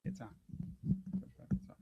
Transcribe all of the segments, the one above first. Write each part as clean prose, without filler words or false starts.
Perfetto. Perfetto.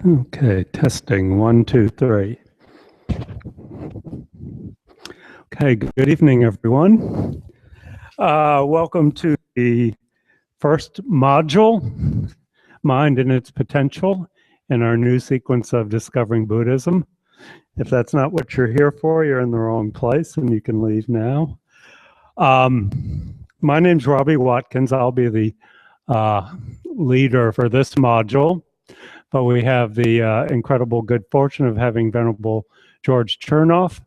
Okay, testing 1, 2, 3. Okay, good evening, everyone. Welcome to the first module, Mind and Its Potential, in our new sequence of Discovering Buddhism. If that's not what you're here for, you're in the wrong place and you can leave now. My name's Robbie Watkins. I'll be the leader for this module. But we have the incredible good fortune of having Venerable George Chernoff,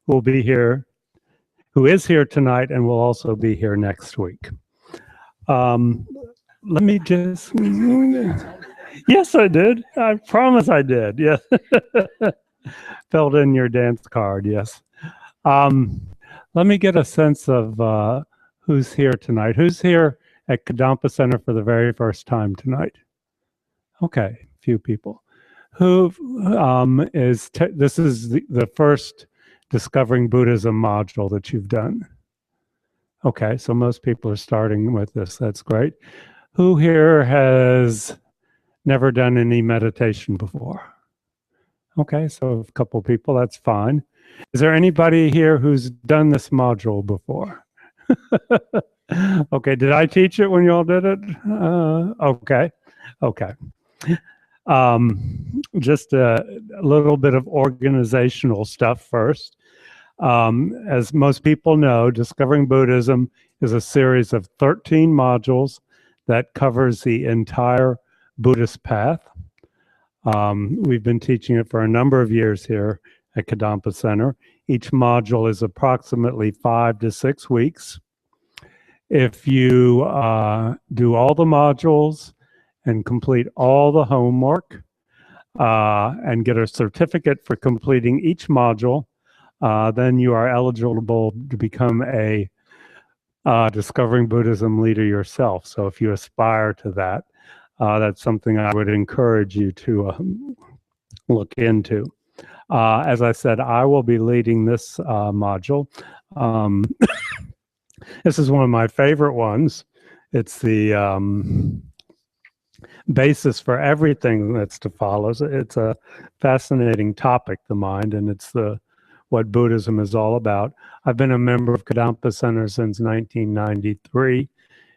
who will be here, who is here tonight and will also be here next week. Let me just, yes, I did. I promise I did. Yes. Filled in your dance card. Yes. Let me get a sense of who's here tonight. Who's here at Kadampa Center for the very first time tonight? Okay, a few people. Who this is the first Discovering Buddhism module that you've done. Okay, so most people are starting with this. That's great. Who here has never done any meditation before? Okay, so a couple people, that's fine. Is there anybody here who's done this module before? Okay, did I teach it when you all did it? Okay. Just a little bit of organizational stuff first. As most people know, Discovering Buddhism is a series of 13 modules that covers the entire Buddhist path. We've been teaching it for a number of years here at Kadampa Center. Each module is approximately 5 to 6 weeks. If you do all the modules and complete all the homework and get a certificate for completing each module, then you are eligible to become a Discovering Buddhism leader yourself. So if you aspire to that, that's something I would encourage you to look into. As I said, I will be leading this module. This is one of my favorite ones. It's the basis for everything that's to follow. It's a fascinating topic, the mind, and it's what Buddhism is all about. I've been a member of Kadampa Center since 1993,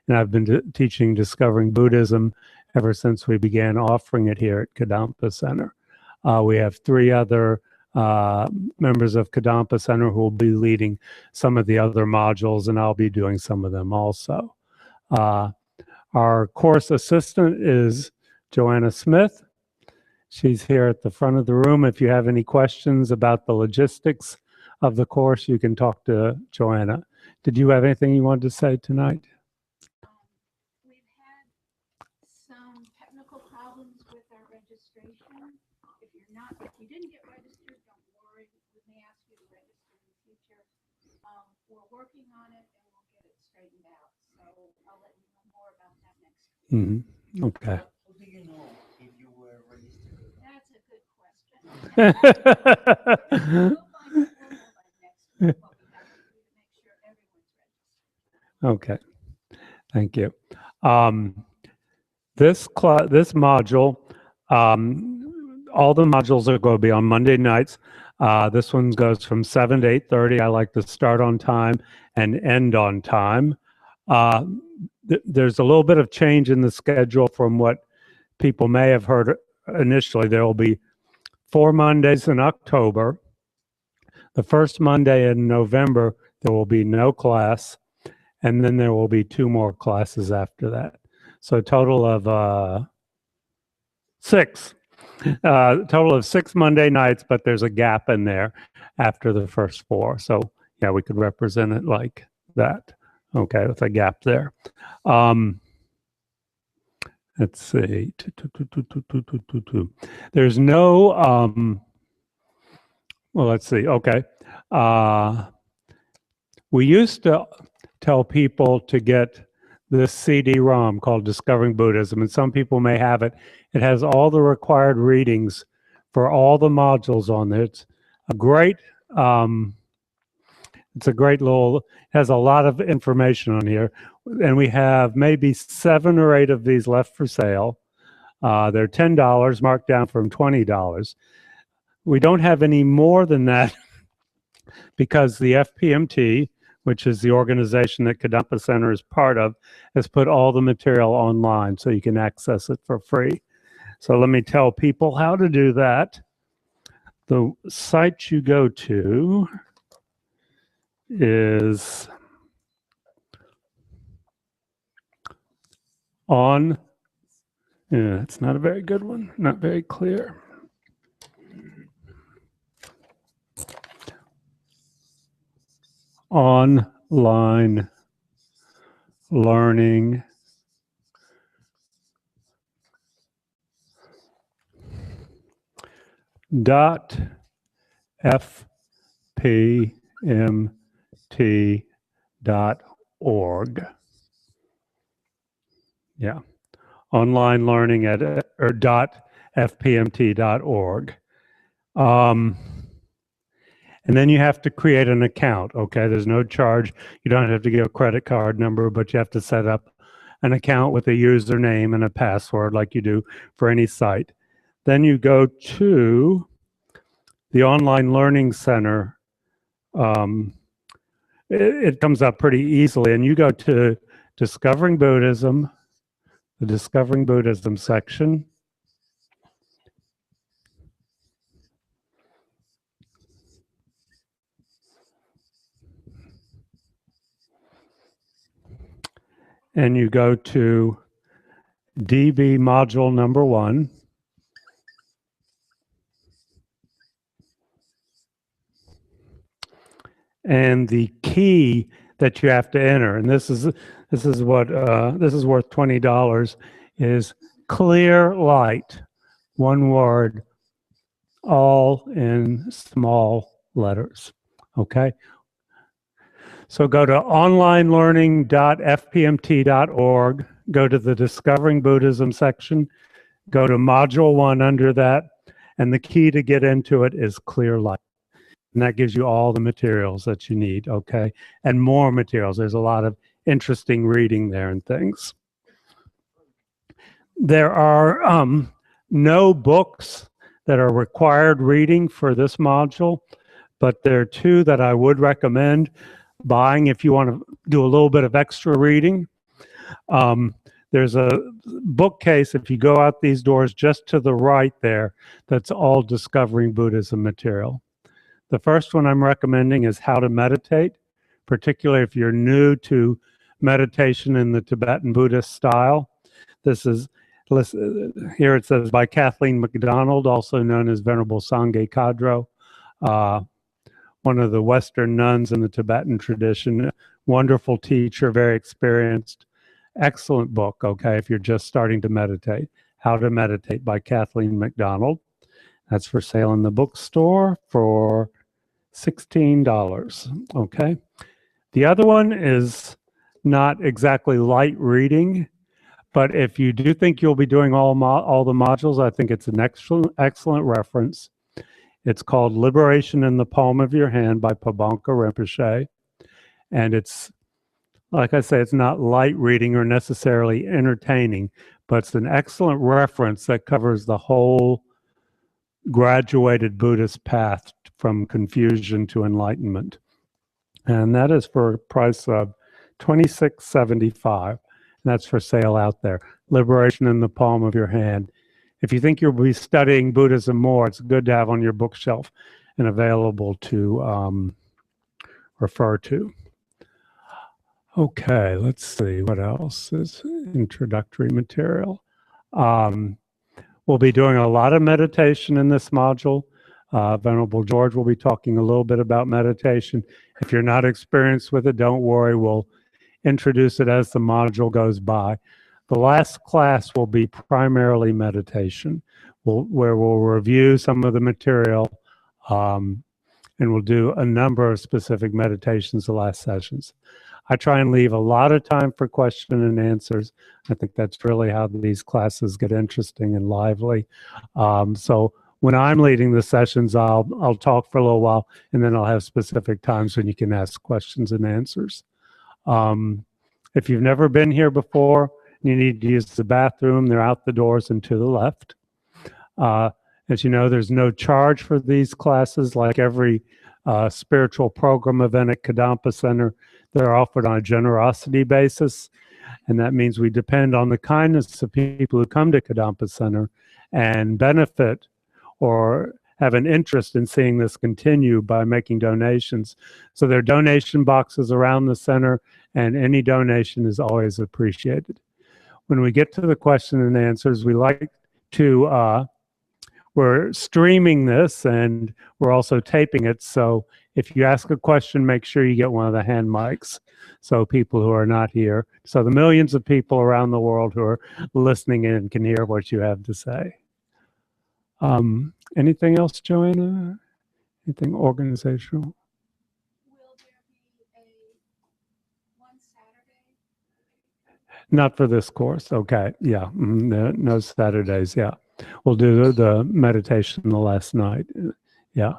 and I've been teaching Discovering Buddhism ever since we began offering it here at Kadampa Center. We have 3 other members of Kadampa Center who will be leading some of the other modules, and I'll be doing some of them also. Our course assistant is Joanna Smith. She's here at the front of the room. If you have any questions about the logistics of the course, you can talk to Joanna. Did you have anything you wanted to say tonight? We've had some technical problems with our registration. If you didn't get registered, don't worry. We may ask you to register in the future. We're working on it and we'll get it straightened out. So I'll let you know more about that next week. Mm-hmm. Okay. How do you know if you were registered? That's a good question. We'll find out more by next week what we have to do to make sure everyone's registered. Okay. Thank you. This module, all the modules are going to be on Monday nights. This one goes from 7 to 8:30. I like to start on time and end on time. There's a little bit of change in the schedule from what people may have heard initially. There will be 4 Mondays in October. The first Monday in November, there will be no class, and then there will be 2 more classes after that. So a total of 6. Total of 6 Monday nights, but there's a gap in there after the first 4. So yeah, we could represent it like that. Okay, with a gap there. Let's see. There's no, well, let's see. Okay. We used to tell people to get this CD-ROM called Discovering Buddhism, and some people may have it. It has all the required readings for all the modules on there. It's a great little, has a lot of information on here, and we have maybe 7 or 8 of these left for sale. They're $10, marked down from $20. We don't have any more than that because the FPMT, which is the organization that Kadampa Center is part of, has put all the material online so you can access it for free. So let me tell people how to do that. The site you go to is on, yeah, it's not a very good one, not very clear. Online learning dot fpmt.org. Yeah, online learning at or .fpmt.org. And then you have to create an account. Okay, there's no charge. You don't have to give a credit card number, but you have to set up an account with a username and a password like you do for any site. Then you go to the Online Learning Center. It comes up pretty easily, and you go to Discovering Buddhism, the Discovering Buddhism section. And you go to DB module number 1. And the key that you have to enter, and this is what this is worth $20, is clear light, one word, all in small letters. Okay. So go to onlinelearning.fpmt.org, go to the Discovering Buddhism section, go to Module 1 under that, and the key to get into it is clear light. And that gives you all the materials that you need, okay? And more materials. There's a lot of interesting reading there and things. There are no books that are required reading for this module, but there are 2 that I would recommend buying if you want to do a little bit of extra reading. There's a bookcase, if you go out these doors just to the right there, that's all Discovering Buddhism material. The first one I'm recommending is How to Meditate, particularly if you're new to meditation in the Tibetan Buddhist style. This is, here it says, by Kathleen MacDonald, also known as Venerable Sangye Kadro. One of the Western nuns in the Tibetan tradition, wonderful teacher, very experienced, excellent book, okay, if you're just starting to meditate. How to Meditate by Kathleen MacDonald. That's for sale in the bookstore for $16, okay? The other one is not exactly light reading, but if you do think you'll be doing all the modules, I think it's an excellent reference. It's called Liberation in the Palm of Your Hand by Pabanka Rinpoche. And it's, like I say, it's not light reading or necessarily entertaining, but it's an excellent reference that covers the whole graduated Buddhist path from confusion to enlightenment. And that is for a price of $26.75. And that's for sale out there. Liberation in the Palm of Your Hand. If you think you'll be studying Buddhism more, it's good to have on your bookshelf and available to refer to. Okay, let's see what else is introductory material. We'll be doing a lot of meditation in this module. Venerable George will be talking a little bit about meditation. If you're not experienced with it, don't worry. We'll introduce it as the module goes by. The last class will be primarily meditation, where we'll review some of the material, and we'll do a number of specific meditations the last sessions. I try and leave a lot of time for question and answers. I think that's really how these classes get interesting and lively. So when I'm leading the sessions, I'll talk for a little while, and then I'll have specific times when you can ask questions and answers. If you've never been here before and you need to use the bathroom, they're out the doors and to the left. As you know, there's no charge for these classes. Like every spiritual program event at Kadampa Center, they're offered on a generosity basis. And that means we depend on the kindness of people who come to Kadampa Center and benefit or have an interest in seeing this continue by making donations. So there are donation boxes around the center, and any donation is always appreciated. When we get to the question and answers, we like to, we're streaming this and we're also taping it. So if you ask a question, make sure you get one of the hand mics so people who are not here, so the millions of people around the world who are listening in can hear what you have to say. Anything else, Joanna? Anything organizational? Will there be a one Saturday? Not for this course. Okay. Yeah. No Saturdays. Yeah. We'll do the meditation the last night. Yeah.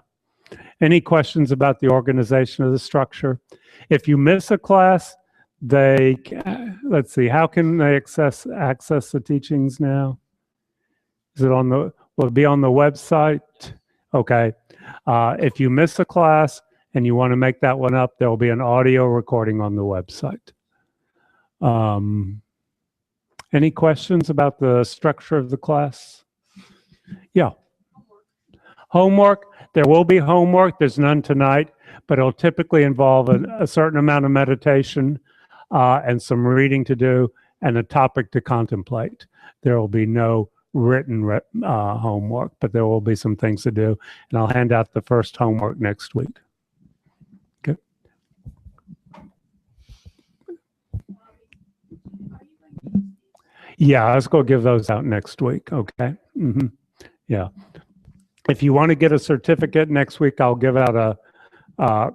Any questions about the organization of the structure? If you miss a class, let's see, how can they access the teachings now? Is it will it be on the website? Okay. If you miss a class and you want to make that one up, there will be an audio recording on the website. Any questions about the structure of the class? Yeah. Homework. There will be homework. There's none tonight, but it'll typically involve a certain amount of meditation and some reading to do and a topic to contemplate. There will be no written homework, but there will be some things to do, and I'll hand out the first homework next week. Okay. Yeah, I was going to give those out next week. Okay. Yeah. If you want to get a certificate next week, I'll give out a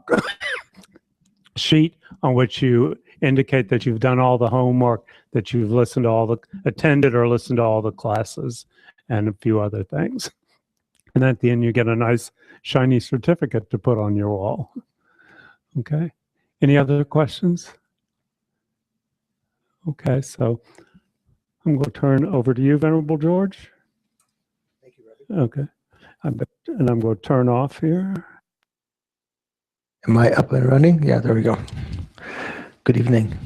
sheet on which you indicate that you've done all the homework, that you've listened to attended or listened to all the classes, and a few other things. And at the end, you get a nice shiny certificate to put on your wall. Okay. Any other questions? Okay, so I'm going to turn over to you, Venerable George. Thank you, Reverend. Okay. And I'm going to turn off here. Am I up and running? Yeah, there we go. Good evening.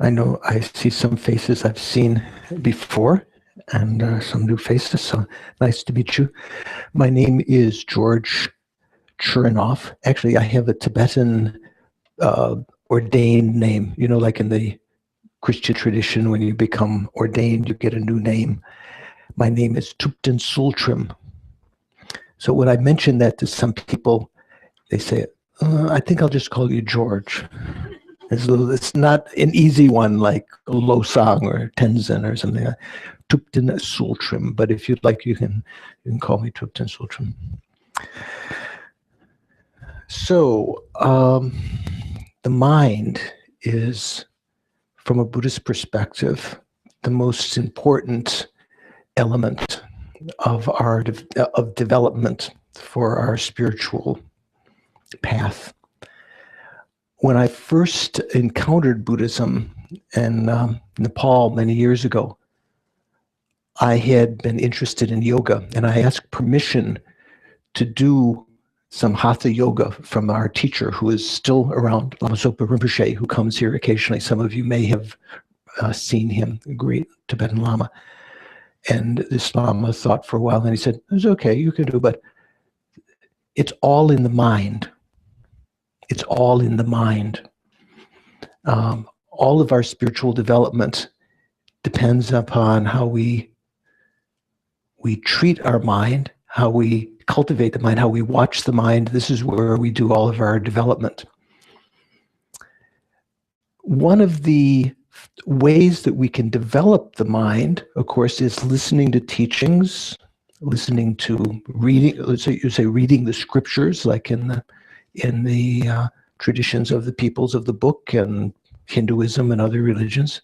I know I see some faces I've seen before and some new faces, so nice to meet you. My name is George Churinoff. Actually, I have a Tibetan ordained name. You know, like in the Christian tradition, when you become ordained, you get a new name. My name is Thupten Sultrim. So when I mention that to some people, they say, I think I'll just call you George. It's not an easy one like Losang or Tenzin or something like that. Thupten Sultrim. But if you'd like, you can call me Thupten Sultrim. So the mind is, from a Buddhist perspective, the most important element of our development for our spiritual path. When I first encountered Buddhism in Nepal many years ago, I had been interested in yoga, and I asked permission to do some hatha yoga from our teacher, who is still around, Lama Zopa Rinpoche, who comes here occasionally. Some of you may have seen him, a great Tibetan Lama. And this Lama thought for a while, and he said, it's okay, you can do, but it's all in the mind. It's all in the mind. All of our spiritual development depends upon how we treat our mind, how we cultivate the mind, how we watch the mind. This is where we do all of our development. One of the ways that we can develop the mind, of course, is listening to teachings, listening to reading. Let's say you say reading the scriptures, like in the traditions of the peoples of the book and Hinduism and other religions.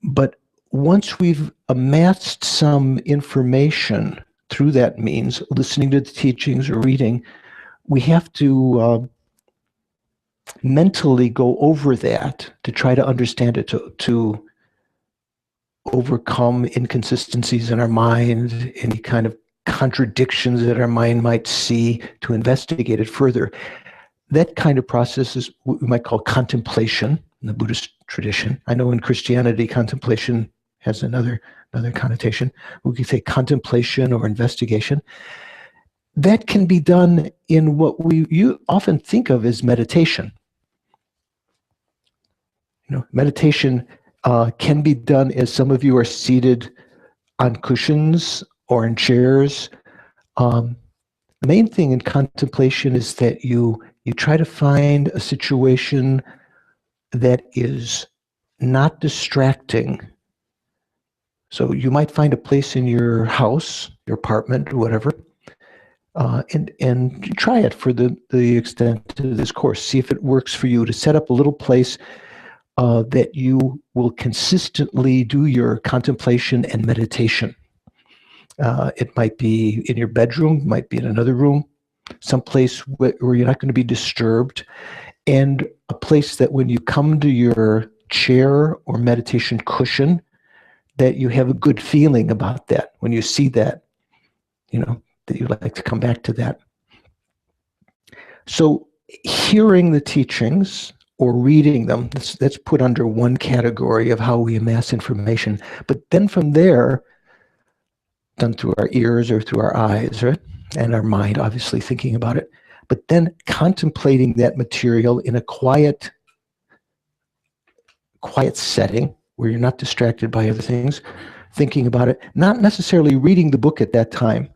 But once we've amassed some information through that means, listening to the teachings or reading, we have to mentally go over that to try to understand it, to overcome inconsistencies in our mind, any kind of contradictions that our mind might see, to investigate it further. That kind of process is what we might call contemplation in the Buddhist tradition. I know in Christianity, contemplation has another connotation. We could say contemplation or investigation. That can be done in what you often think of as meditation. Meditation can be done as some of you are seated on cushions or in chairs. The main thing in contemplation is that you try to find a situation that is not distracting. So you might find a place in your house, your apartment, or whatever, and try it for the extent of this course. See if it works for you to set up a little place that you will consistently do your contemplation and meditation. It might be in your bedroom, might be in another room, someplace where you're not going to be disturbed, and a place that when you come to your chair or meditation cushion, that you have a good feeling about that. When you see that, that you like to come back to that. So hearing the teachings or reading them, that's put under one category of how we amass information. But then from there, done through our ears or through our eyes, right? And our mind, obviously thinking about it. But then contemplating that material in a quiet setting where you're not distracted by other things, thinking about it, not necessarily reading the book at that time,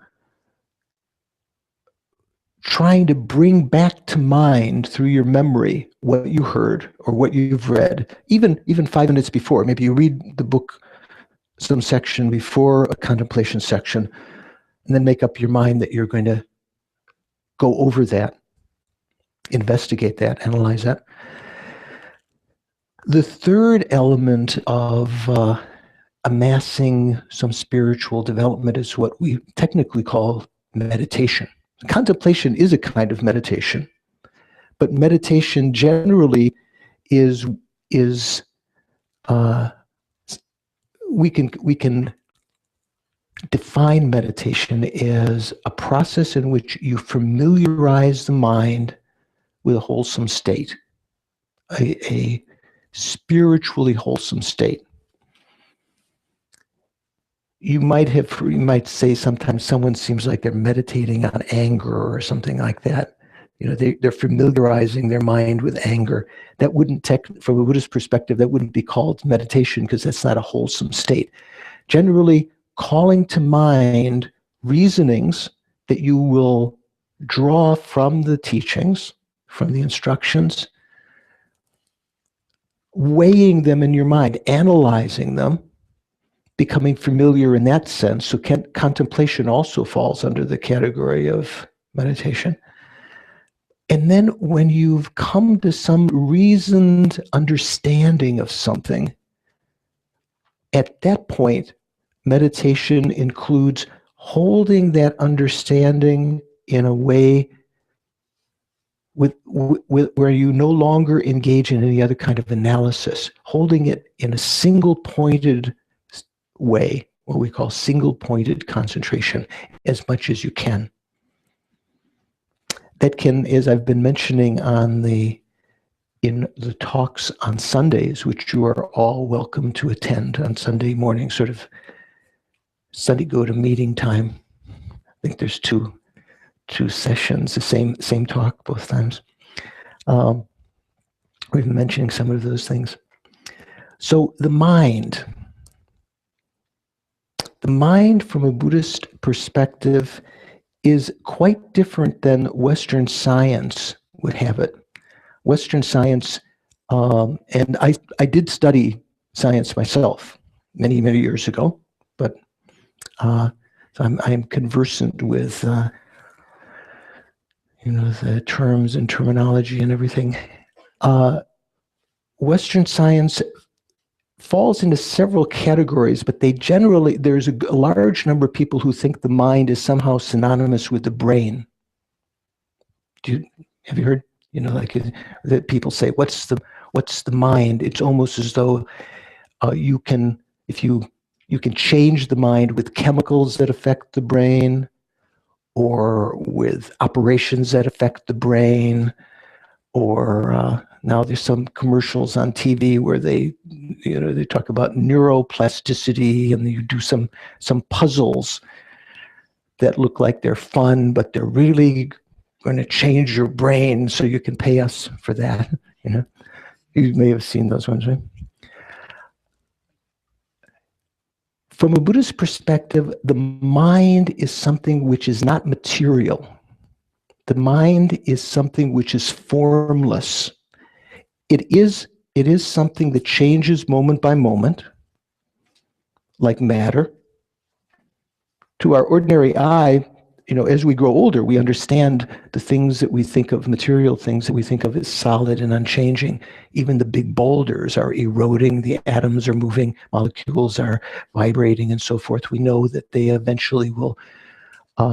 trying to bring back to mind through your memory what you heard or what you've read, even 5 minutes before. Maybe you read the book, some section before a contemplation section, and then make up your mind that you're going to go over that, investigate that, analyze that. The third element of amassing some spiritual development is what we technically call meditation. Contemplation is a kind of meditation, but meditation generally is we can define meditation as a process in which you familiarize the mind with a wholesome state, a spiritually wholesome state. You might say sometimes someone seems like they're meditating on anger or something like that. They're familiarizing their mind with anger. That wouldn't, from a Buddhist perspective, that wouldn't be called meditation because that's not a wholesome state. Generally, calling to mind reasonings that you will draw from the teachings, from the instructions, weighing them in your mind, analyzing them, becoming familiar in that sense. So contemplation also falls under the category of meditation. And then when you've come to some reasoned understanding of something, at that point, meditation includes holding that understanding in a way with where you no longer engage in any other kind of analysis, holding it in a single-pointed way, what we call single-pointed concentration, as much as you can. That can, as I've been mentioning in the talks on Sundays, which you are all welcome to attend on Sunday morning, sort of Sunday go to meeting time. I think there's two sessions, the same talk both times. We've been mentioning some of those things. So the mind from a Buddhist perspective is quite different than Western science would have it. Western science, and I did study science myself many, many years ago, but so I'm conversant with the terms and terminology and everything. Western science falls into several categories, but there's a large number of people who think the mind is somehow synonymous with the brain. Have you heard? That people say, what's the mind? It's almost as though you can, if you You can change the mind with chemicals that affect the brain, or with operations that affect the brain, or now there's some commercials on TV where they talk about neuroplasticity, and you do some puzzles that look like they're fun, but they're really going to change your brain, so you can pay us for that. You may have seen those ones, right? From a Buddhist perspective, the mind is something which is not material. The mind is something which is formless. It is something that changes moment by moment, like matter. To our ordinary eye, as we grow older, we understand the things that we think of, material things that we think of as solid and unchanging. Even the big boulders are eroding, the atoms are moving, molecules are vibrating, and so forth. We know that they eventually will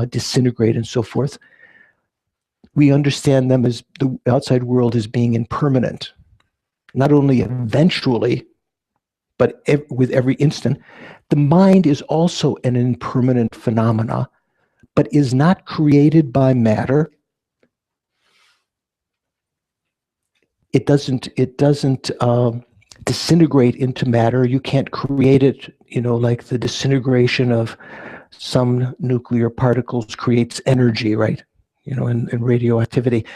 disintegrate and so forth. We understand them as the outside world as being impermanent, not only eventually, but with every instant. The mind is also an impermanent phenomena, but is not created by matter. It doesn't disintegrate into matter. You can't create it, like the disintegration of some nuclear particles creates energy, right? And radioactivity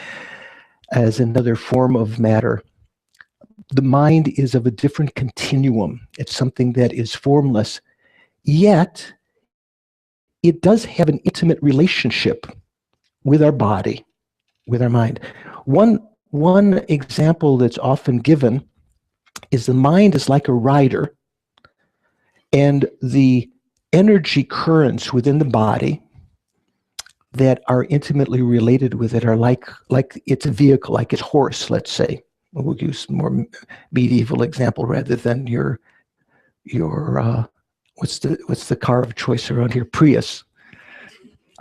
as another form of matter. The mind is of a different continuum. It's something that is formless, yet it does have an intimate relationship with our body, with our mind. One example that's often given is the mind is like a rider, and the energy currents within the body that are intimately related with it are like its vehicle, like its horse, let's say. We'll use a more medieval example rather than your what's the car of choice around here? Prius.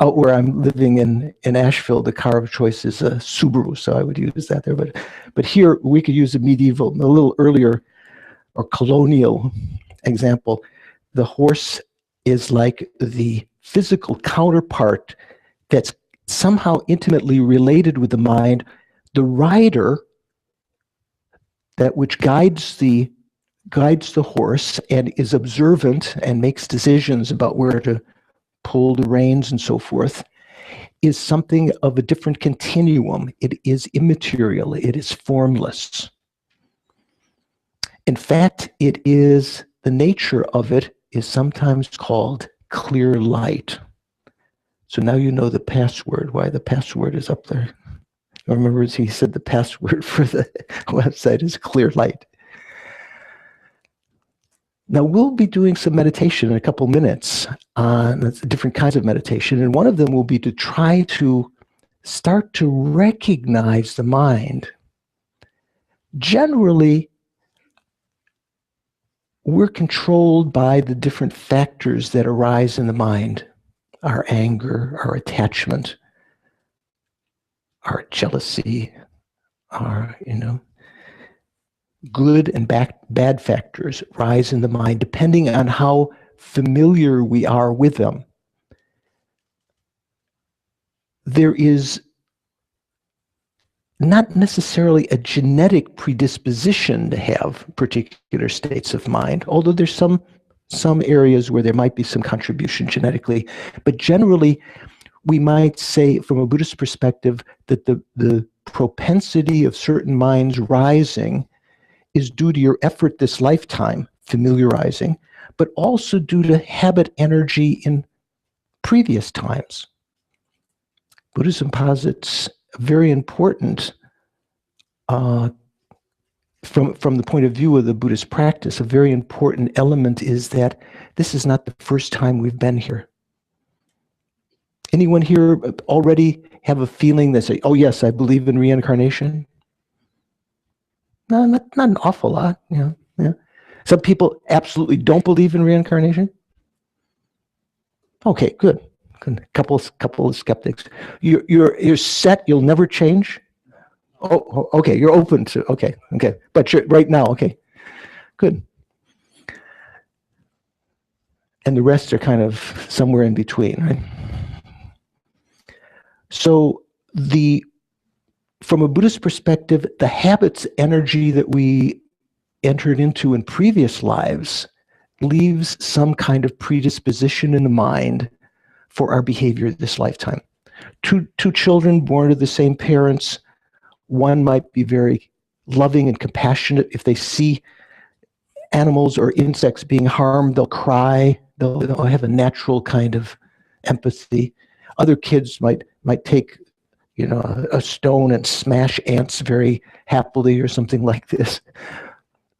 Out where I'm living in Asheville, the car of choice is a Subaru, so I would use that there. But here we could use a medieval, a little earlier or colonial example. The horse is like the physical counterpart that's somehow intimately related with the mind. The rider, that which guides the horse and is observant and makes decisions about where to pull the reins and so forth, is something of a different continuum. It is immaterial. It is formless. In fact, the nature of it is sometimes called clear light. So now you know the password, why the password is up there. Remember, he said the password for the website is clear light. Now, we'll be doing some meditation in a couple minutes on different kinds of meditation, and one of them will be to try to start to recognize the mind. Generally, we're controlled by the different factors that arise in the mind: our anger, our attachment, our jealousy, our, good and bad factors rise in the mind depending on how familiar we are with them. There is not necessarily a genetic predisposition to have particular states of mind, although there's some areas where there might be some contribution genetically. But generally, we might say, from a Buddhist perspective, that the propensity of certain minds rising is due to your effort this lifetime, familiarizing, but also due to habit energy in previous times. Buddhism posits very important, from the point of view of the Buddhist practice, a very important element is that this is not the first time we've been here. Anyone here already have a feeling that say, oh yes, I believe in reincarnation? No, not an awful lot. Yeah. Some people absolutely don't believe in reincarnation. Okay, good. Couple of skeptics. You're set. You'll never change. Oh, okay. You're open to. Okay. But you're right now. Okay, good. and the rest are kind of somewhere in between, right? So from a Buddhist perspective, the habits energy that we entered into in previous lives leaves some kind of predisposition in the mind for our behavior this lifetime. Two children born to the same parents, one might be very loving and compassionate. If they see animals or insects being harmed, they'll cry. They'll have a natural kind of empathy. Other kids might take, a stone and smash ants very happily or something like this,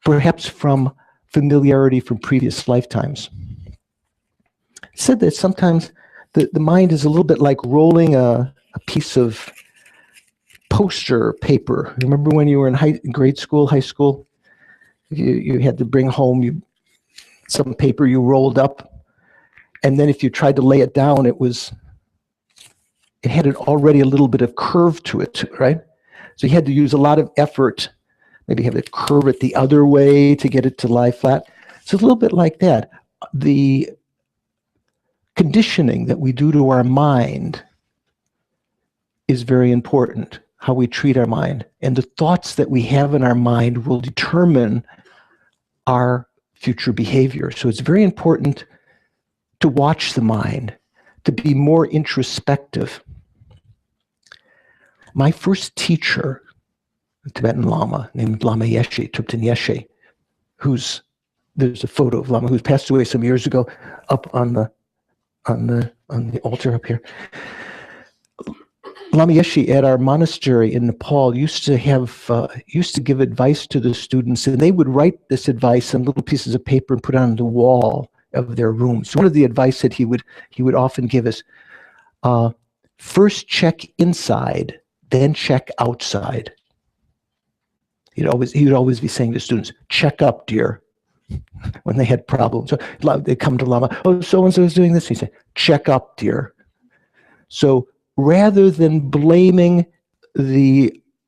perhaps from familiarity from previous lifetimes. It said that sometimes the mind is a little bit like rolling a piece of poster paper. Remember when you were in grade school, high school? You had to bring home some paper you rolled up, and then if you tried to lay it down, it had already a little bit of curve to it, right? So you had to use a lot of effort, maybe have it curve it the other way to get it to lie flat. So it's a little bit like that. The conditioning that we do to our mind is very important, how we treat our mind. And the thoughts that we have in our mind will determine our future behavior. So it's very important to watch the mind, to be more introspective. My first teacher, a Tibetan Lama named Lama Yeshe, Thupten Yeshe, there's a photo of Lama who's passed away some years ago up on the altar up here. Lama Yeshe at our monastery in Nepal used to give advice to the students, and they would write this advice on little pieces of paper and put it on the wall of their rooms. So one of the advice that he would often give is, first check inside, then check outside. He would always be saying to students, check up, dear, when they had problems. So they come to Lama, oh, so-and-so is doing this. He said, check up, dear. So rather than blaming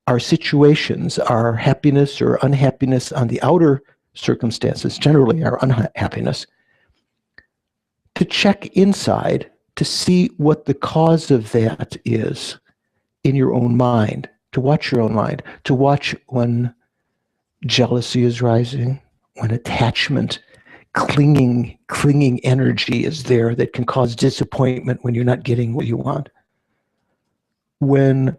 our situations, our happiness or unhappiness on the outer circumstances, generally our unhappiness, to check inside to see what the cause of that is in your own mind, to watch your own mind, to watch when jealousy is rising, when attachment, clinging energy is there that can cause disappointment when you're not getting what you want. When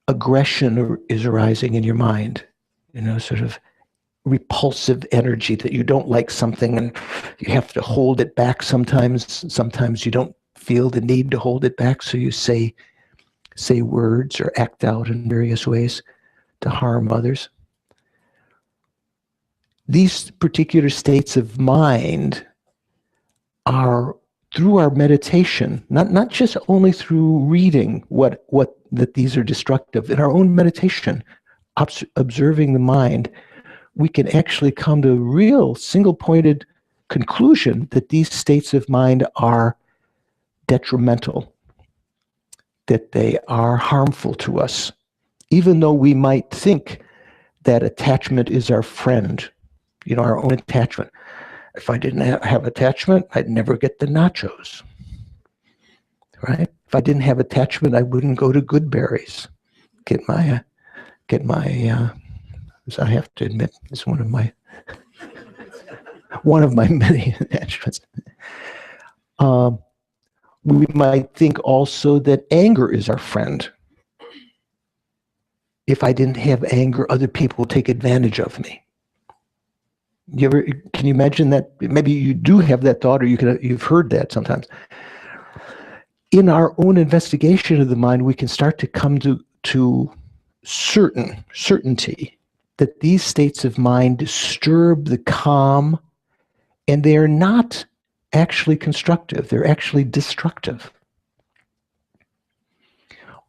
aggression is arising in your mind, sort of repulsive energy that you don't like something and you have to hold it back sometimes. Sometimes you don't feel the need to hold it back, so you say words or act out in various ways to harm others. These particular states of mind are through our meditation, not just only through reading that these are destructive. In our own meditation, observing the mind, we can actually come to a real single-pointed conclusion that these states of mind are detrimental, that they are harmful to us, even though we might think that attachment is our friend, our own attachment. If I didn't have attachment, I'd never get the nachos, right? If I didn't have attachment, I wouldn't go to Goodberries, get my, as I have to admit, is one of my many attachments. We might think also that anger is our friend. If I didn't have anger, other people would take advantage of me. Can you imagine that? Maybe you do have that thought, or you've heard that sometimes. In our own investigation of the mind, we can start to come to certainty that these states of mind disturb the calm, and they are not actually constructive. They're actually destructive.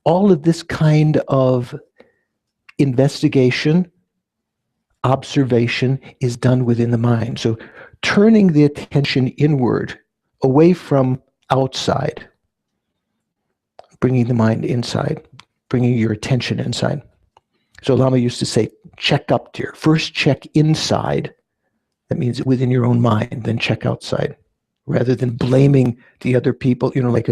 All of this kind of investigation, observation is done within the mind. So turning the attention inward, away from outside, bringing the mind inside, bringing your attention inside. So Lama used to say, check up, dear. First check inside. That means within your own mind, then check outside. rather than blaming the other people, like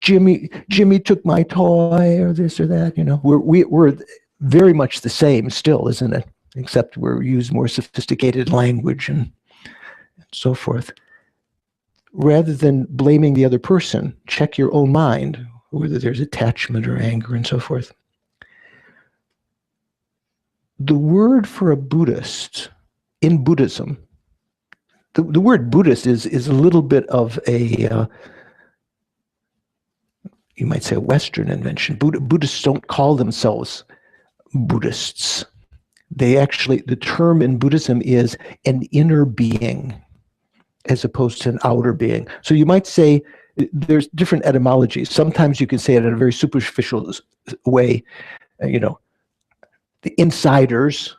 Jimmy took my toy or this or that, we're very much the same still, isn't it? Except we use more sophisticated language and so forth. Rather than blaming the other person, check your own mind, whether there's attachment or anger and so forth. The word for a Buddhist in Buddhism, the word Buddhist is a little bit of a, you might say, a Western invention. Buddhists don't call themselves Buddhists. The term in Buddhism is an inner being as opposed to an outer being. So you might say there's different etymologies. Sometimes you can say it in a very superficial way, the insiders,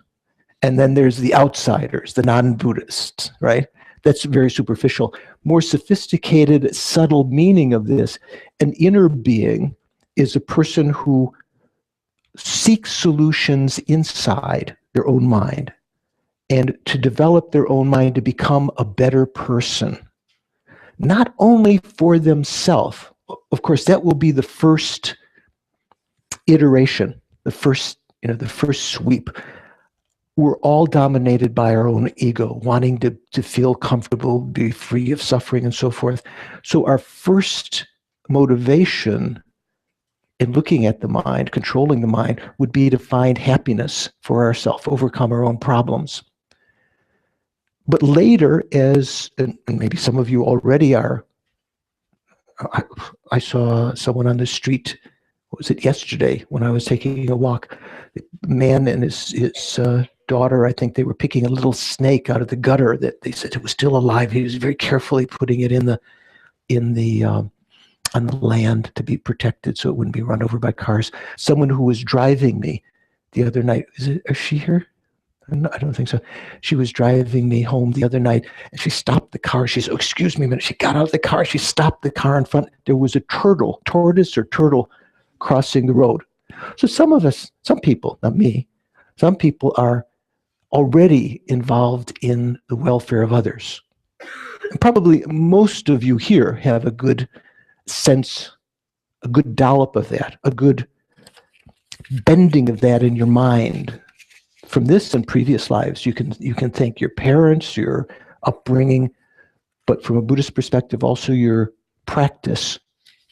and then there's the outsiders, the non-Buddhists, right? That's very superficial. More sophisticated, subtle meaning of this, an inner being is a person who seeks solutions inside their own mind and to develop their own mind to become a better person, not only for themselves. Of course, that will be the first iteration, the first sweep. We're all dominated by our own ego, wanting to feel comfortable, be free of suffering and so forth. So our first motivation in looking at the mind, controlling the mind, would be to find happiness for ourselves, overcome our own problems. But later, and maybe some of you already are, I saw someone on the street, what was it, yesterday, when I was taking a walk, the man and his daughter, I think they were picking a little snake out of the gutter that they said it was still alive. He was very carefully putting it on the land to be protected so it wouldn't be run over by cars. Someone who was driving me the other night, is she here? I don't think so. She was driving me home the other night and she stopped the car. She said, "Oh, excuse me a minute." She got out of the car. She stopped the car in front. There was a tortoise or turtle crossing the road. So some people, not me, some people are already involved in the welfare of others. And probably most of you here have a good sense, a good dollop of that, a good bending of that in your mind. From this and previous lives, you can thank your parents, your upbringing, but from a Buddhist perspective, also your practice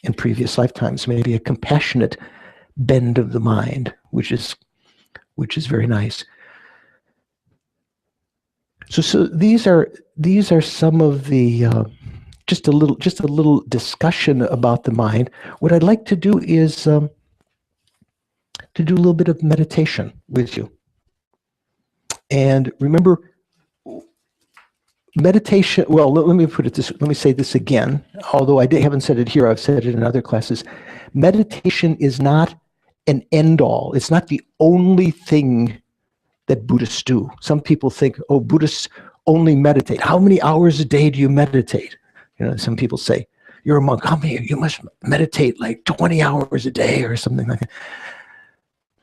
in previous lifetimes, maybe a compassionate bend of the mind, which is very nice. So these are some of the just a little discussion about the mind. What I'd like to do is to do a little bit of meditation with you. And remember, meditation, well, let me say this again, although I haven't said it here, I've said it in other classes. Meditation is not an end-all. It's not the only thing that Buddhists do. Some people think, oh, Buddhists only meditate. How many hours a day do you meditate? Some people say, you're a monk, you must meditate like 20 hours a day or something like that.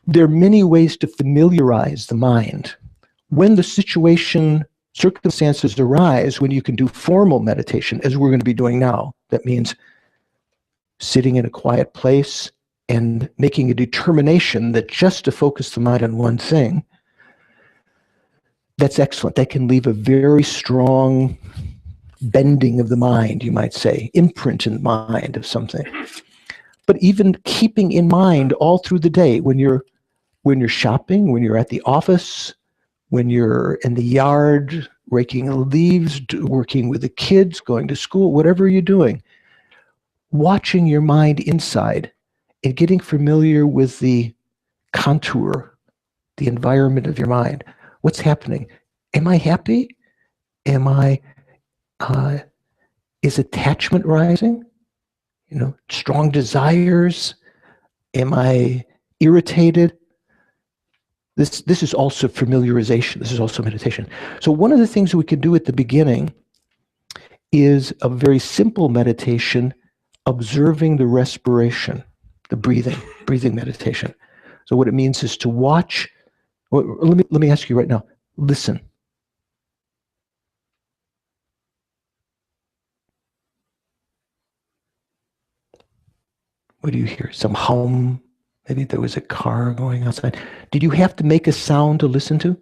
There are many ways to familiarize the mind. When the circumstances arise, when you can do formal meditation, as we're going to be doing now, that means sitting in a quiet place and making a determination that just to focus the mind on one thing, that's excellent. That can leave a very strong bending of the mind, you might say, imprint in the mind of something. But even keeping in mind all through the day, when you're shopping, when you're at the office, when you're in the yard, raking leaves, working with the kids, going to school, whatever you're doing, watching your mind inside and getting familiar with the contour, the environment of your mind. What's happening? Am I happy? Is attachment rising? Strong desires? Am I irritated? This is also familiarization. This is also meditation. So one of the things we can do at the beginning is a very simple meditation, observing the respiration, the breathing meditation. So what it means is to watch. Let me ask you right now, listen. What do you hear? Some hum? Maybe there was a car going outside. Did you have to make a sound to listen to?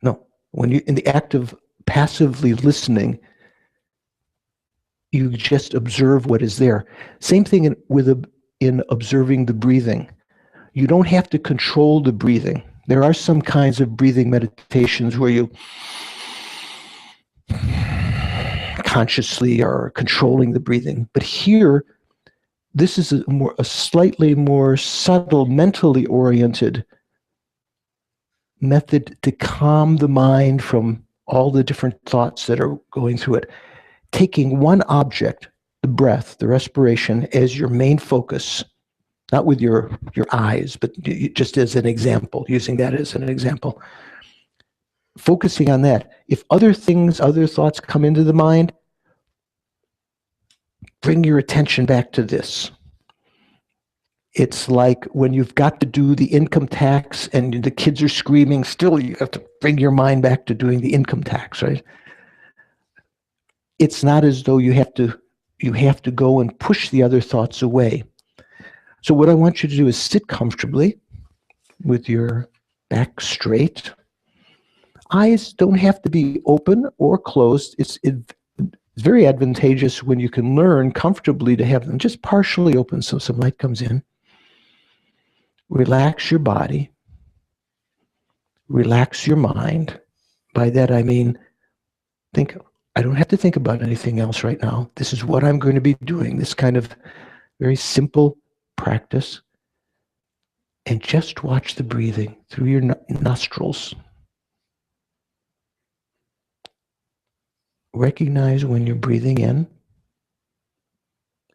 No. When you in the act of passively listening, you just observe what is there. Same thing in observing the breathing. You don't have to control the breathing. There are some kinds of breathing meditations where you consciously are controlling the breathing. But here, this is a slightly more subtle, mentally oriented method to calm the mind from all the different thoughts that are going through it. Taking one object, the breath, the respiration, as your main focus, not with your eyes, but just as an example, using that as an example. Focusing on that. If other things, other thoughts come into the mind, bring your attention back to this. It's like when you've got to do the income tax and the kids are screaming, still you have to bring your mind back to doing the income tax, right? It's not as though you have to go and push the other thoughts away. So what I want you to do is sit comfortably with your back straight. Eyes don't have to be open or closed. It's very advantageous when you can learn comfortably to have them just partially open so some light comes in. Relax your body. Relax your mind. By that I mean, I don't have to think about anything else right now. This is what I'm going to be doing, this kind of very simple practice. And just watch the breathing through your nostrils. Recognize when you're breathing in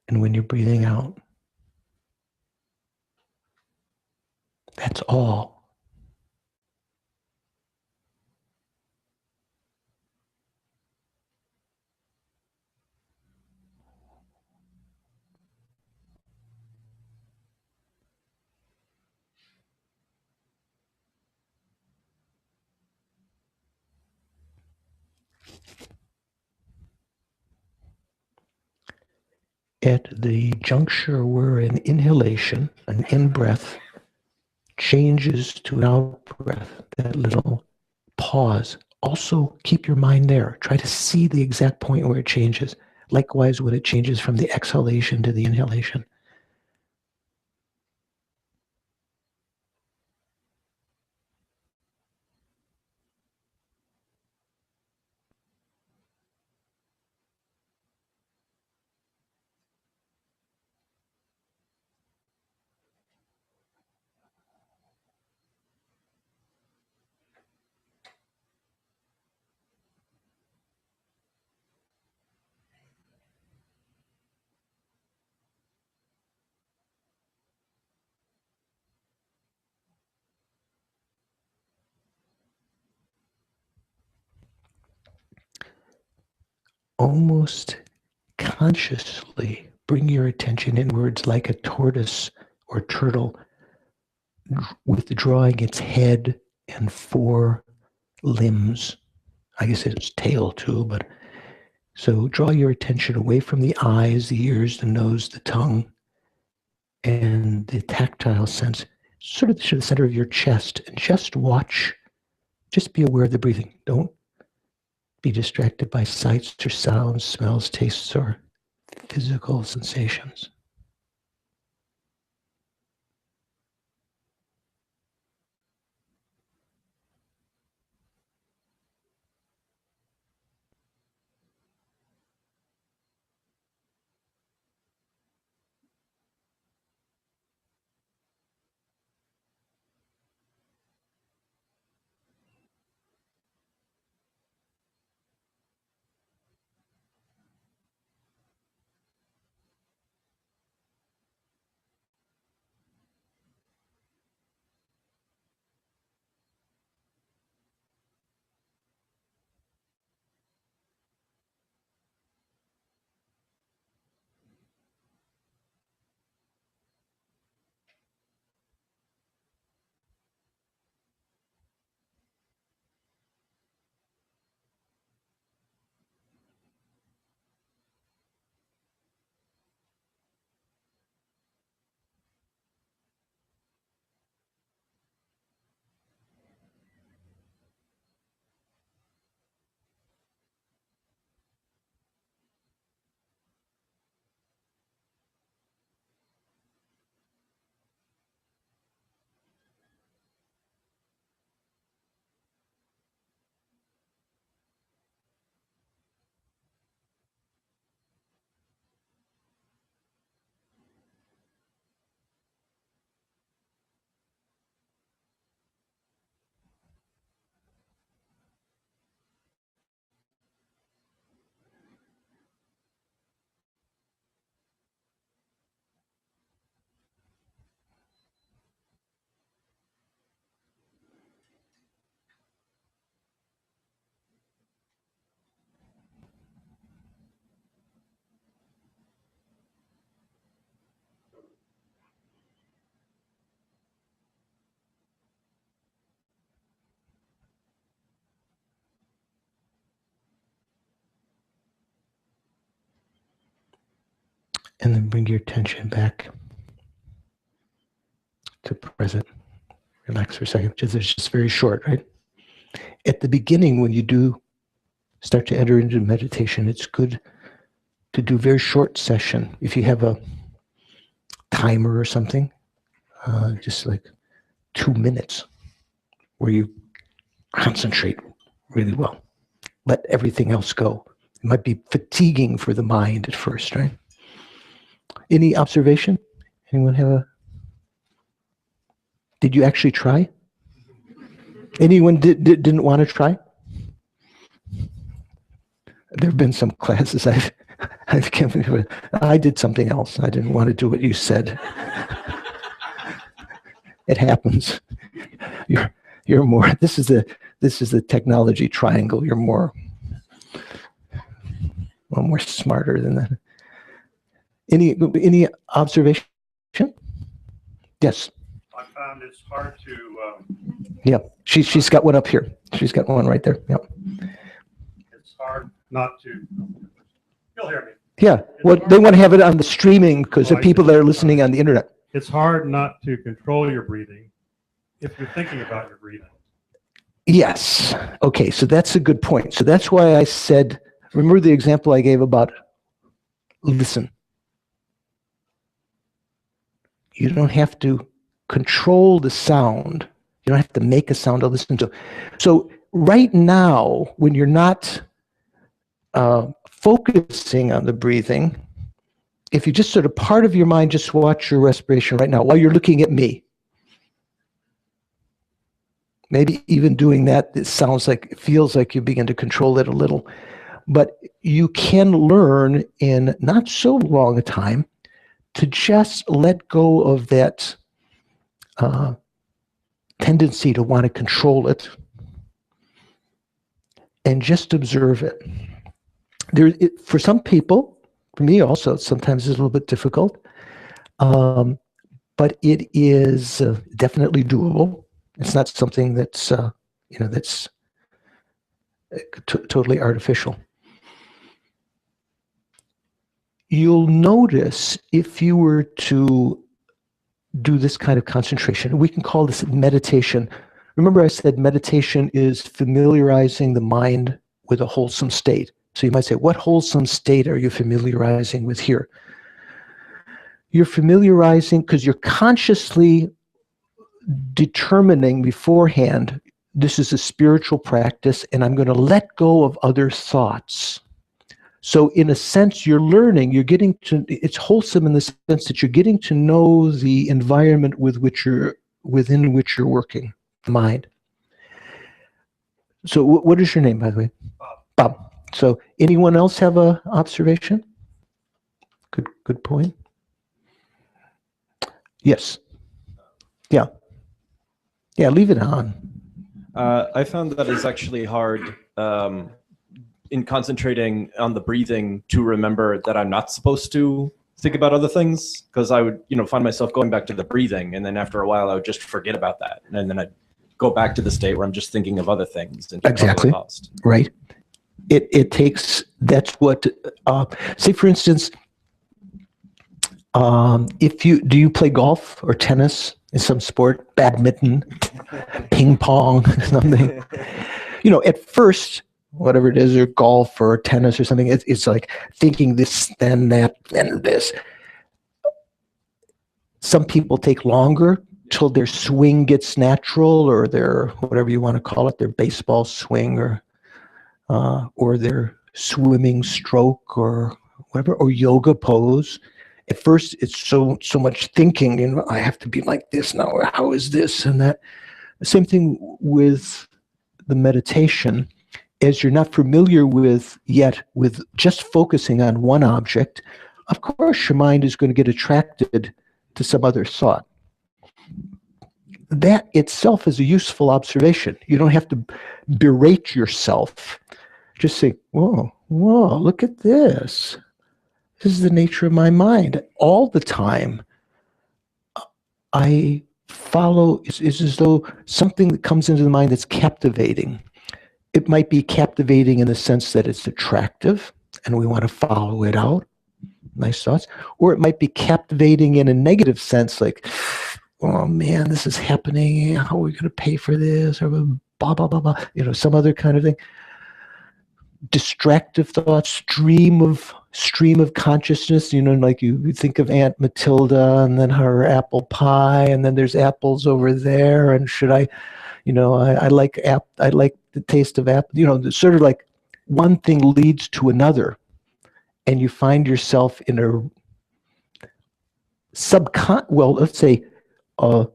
and when you're breathing out. That's all. At the juncture where an inhalation, an in-breath, changes to an out-breath, that little pause, also keep your mind there. Try to see the exact point where it changes. Likewise, when it changes from the exhalation to the inhalation. Almost consciously bring your attention inwards like a tortoise or turtle withdrawing its head and four limbs. I guess it's tail too, but so draw your attention away from the eyes, the ears, the nose, the tongue, and the tactile sense, sort of to the center of your chest, and just watch, just be aware of the breathing. Don't be distracted by sights or sounds, smells, tastes, or physical sensations. And then bring your attention back to present. Relax for a second. It's just very short, right? At the beginning, when you do start to enter into meditation, it's good to do very short session. If you have a timer or something, just like 2 minutes where you concentrate really well. Let everything else go. It might be fatiguing for the mind at first, right? Any observation? Anyone have a... Did you actually try? Anyone didn't want to try? There have been some classes I've given with. I did something else. I didn't want to do what you said. It happens. You're more. This is the technology triangle. You're more smarter than that. Any observation? Yes. I found it's hard to. Yeah, she's got one up here. She's got one right there. Yep. It's hard not to. You'll hear me. Yeah. Well, they want to have it on the streaming because the people that are listening on the internet. It's hard not to control your breathing if you're thinking about your breathing. Yes. Okay. So that's a good point. So that's why I said. Remember the example I gave about listen. You don't have to control the sound. You don't have to make a sound to listen to. So right now, when you're not focusing on the breathing, if you just sort of part of your mind, just watch your respiration right now while you're looking at me. Maybe even doing that, it feels like you begin to control it a little. But you can learn in not so long a time to just let go of that tendency to want to control it and just observe it. For some people, for me also, sometimes it's a little bit difficult, but it is definitely doable. It's not something that's that's totally artificial. You'll notice if you were to do this kind of concentration, we can call this meditation. Remember I said meditation is familiarizing the mind with a wholesome state. So you might say, what wholesome state are you familiarizing with here? You're familiarizing because you're consciously determining beforehand, this is a spiritual practice and I'm going to let go of other thoughts. So in a sense, you're learning, it's wholesome in the sense that you're getting to know the environment within which you're working, the mind. So what is your name, by the way? Bob. So anyone else have a observation? Good point. Yes. Yeah. Yeah, leave it on. I found that it's actually hard in concentrating on the breathing to remember that I'm not supposed to think about other things, because I would, find myself going back to the breathing, and then after a while I would just forget about that, and then I'd go back to the state where I'm just thinking of other things and exactly lost. Right. It takes, that's what say for instance, do you play golf or tennis in some sport, badminton, ping pong, something? At first, whatever it is, or golf or tennis or something, it's like thinking this, then that, then this. Some people take longer till their swing gets natural, or their, whatever you want to call it, their baseball swing, or their swimming stroke, or whatever, or yoga pose. At first, it's so much thinking, I have to be like this now, or how is this and that. The same thing with the meditation. As you're not familiar with just focusing on one object, of course your mind is going to get attracted to some other thought. That itself is a useful observation. You don't have to berate yourself. Just say, whoa, look at this. This is the nature of my mind. All the time, I follow, it's as though something that comes into the mind that's captivating. It might be captivating in the sense that it's attractive and we want to follow it out. nice thoughts, or it might be captivating in a negative sense, like, oh man, this is happening. How are we going to pay for this? Or blah, blah, blah, blah. You know, some other kind of thing. Distractive thoughts, stream of consciousness, you know, like you think of Aunt Matilda and then her apple pie, and then there's apples over there, and should I, you know, I like the taste of apple, you know, sort of like one thing leads to another, and you find yourself in a let's say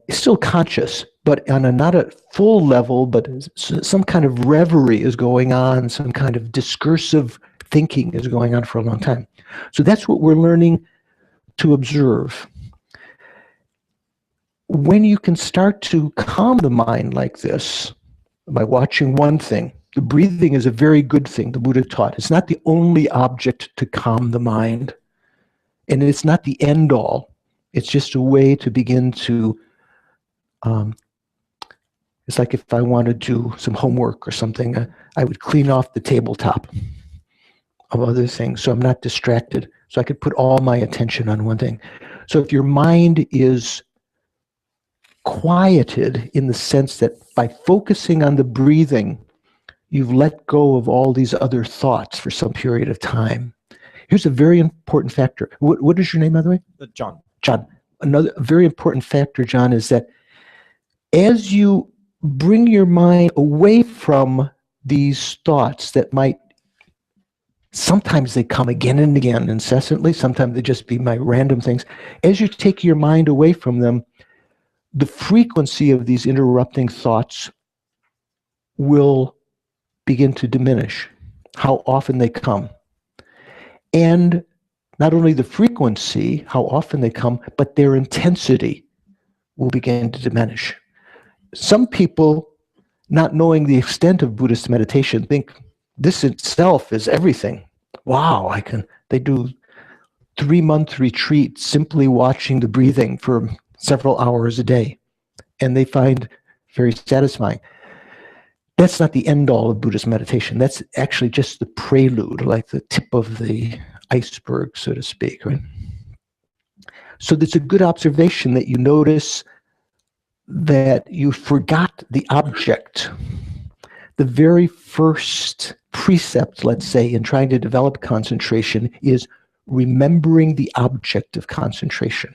still conscious, but on a not a full level, but some kind of reverie is going on, some kind of discursive thinking is going on for a long time. So that's what we're learning to observe. When you can start to calm the mind like this, by watching one thing, the breathing is a very good thing, the Buddha taught. It's not the only object to calm the mind, and it's not the end all. It's just a way to begin to, it's like if I want to do some homework or something, I would clean off the tabletop of other things so I'm not distracted. So I could put all my attention on one thing. So if your mind is quieted in the sense that by focusing on the breathing, you've let go of all these other thoughts for some period of time. Here's a very important factor. What is your name, by the way? John. John. Another very important factor, John, is that as you bring your mind away from these thoughts that might, sometimes they come again and again incessantly, sometimes they just be my random things. As you take your mind away from them, the frequency of these interrupting thoughts will begin to diminish, how often they come. And not only the frequency, how often they come, but their intensity will begin to diminish. Some people, not knowing the extent of Buddhist meditation, think this itself is everything. Wow, they do 3-month retreats simply watching the breathing for several hours a day, and they find very satisfying. That's not the end all of Buddhist meditation. That's actually just the prelude, like the tip of the iceberg, so to speak, right? So it's a good observation that you notice that you forgot the object. The very first precept, let's say, in trying to develop concentration is remembering the object of concentration.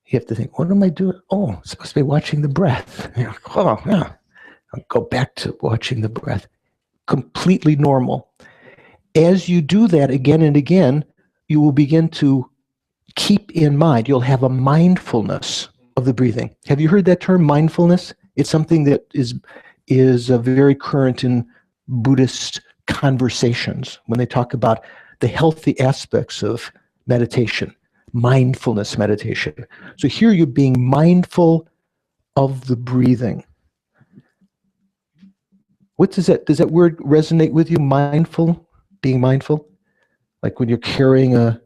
You have to think, what am I doing? Oh, I'm supposed to be watching the breath. You know, oh, yeah. I'll go back to watching the breath. Completely normal. As you do that again and again, you will begin to keep in mind, you'll have a mindfulness of the breathing. Have you heard that term, mindfulness? It's something that is very current in Buddhist conversations when they talk about the healthy aspects of meditation, mindfulness meditation. So here you're being mindful of the breathing. What does that word resonate with you? Mindful, being mindful, like when you're carrying a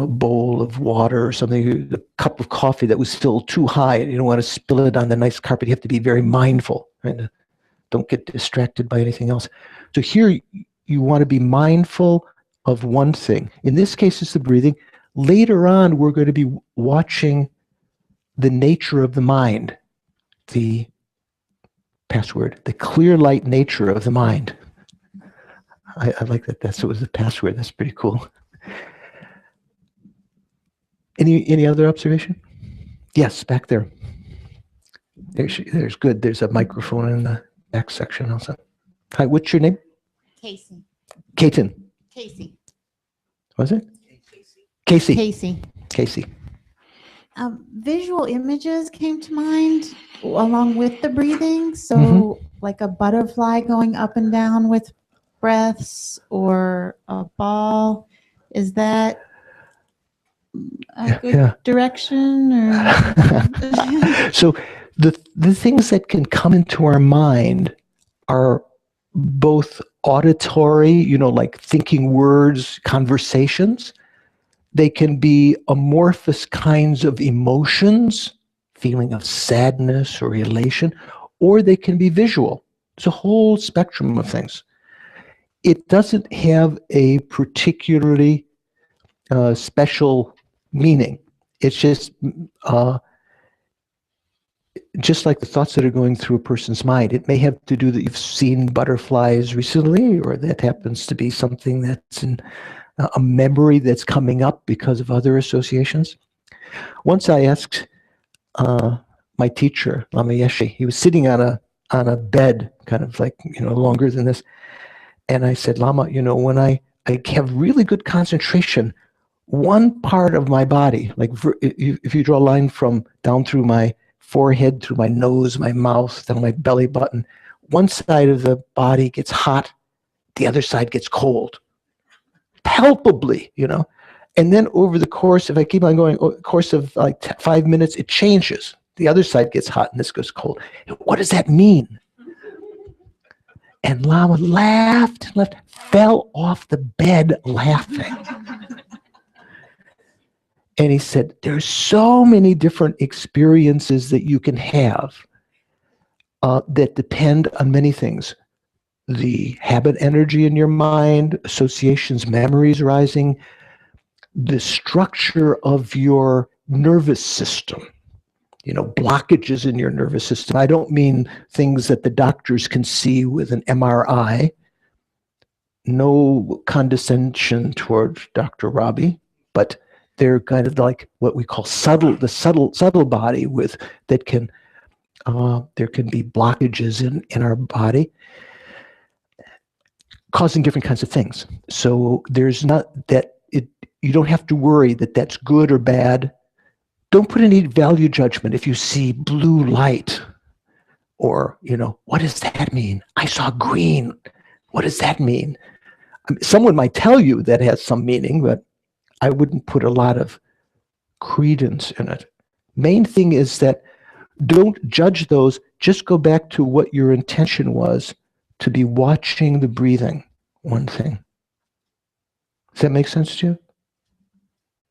bowl of water or something, a cup of coffee that was filled too high. You don't want to spill it on the nice carpet. You have to be very mindful, right? Don't get distracted by anything else. So here you want to be mindful of one thing. In this case, it's the breathing. Later on, we're going to be watching the nature of the mind, the password, the clear light nature of the mind. I like that. That was the password. That's pretty cool. Any other observation? Yes, back there. There's good. There's a microphone in the back section also. Hi, what's your name? Casey. Katen. Casey. Was it? Casey. Casey. Casey. Visual images came to mind along with the breathing. So like a butterfly going up and down with breaths, or a ball. Is that a good direction? Or So the things that can come into our mind are both auditory, like thinking words, conversations. They can be amorphous kinds of emotions, feeling of sadness or elation, or they can be visual. It's a whole spectrum of things. it doesn't have a particularly special meaning. It's just like the thoughts that are going through a person's mind. It may have to do that you've seen butterflies recently, or that happens to be something that's in a memory that's coming up because of other associations. Once I asked my teacher, Lama Yeshe, he was sitting on a bed, kind of like, longer than this. And I said, Lama, when I have really good concentration, one part of my body, like if you draw a line from down through my forehead, through my nose, my mouth, down my belly button, one side of the body gets hot, the other side gets cold, palpably, And then over the course, if I keep on going, course of like 5 minutes, it changes. The other side gets hot and this goes cold. What does that mean? And Lama laughed, fell off the bed laughing. And he said, there's so many different experiences that you can have that depend on many things. The habit energy in your mind, associations, memories arising, the structure of your nervous system, blockages in your nervous system. I don't mean things that the doctors can see with an MRI. No condescension toward Dr. Robbie, but they're kind of like what we call the subtle body that can, there can be blockages in our body causing different kinds of things. So there's not you don't have to worry that that's good or bad. Don't put any value judgment if you see blue light or, what does that mean? I saw green. What does that mean? Someone might tell you that has some meaning, but I wouldn't put a lot of credence in it. Main thing is that don't judge those. Just go back to what your intention was, to be watching the breathing, one thing. Does that make sense to you?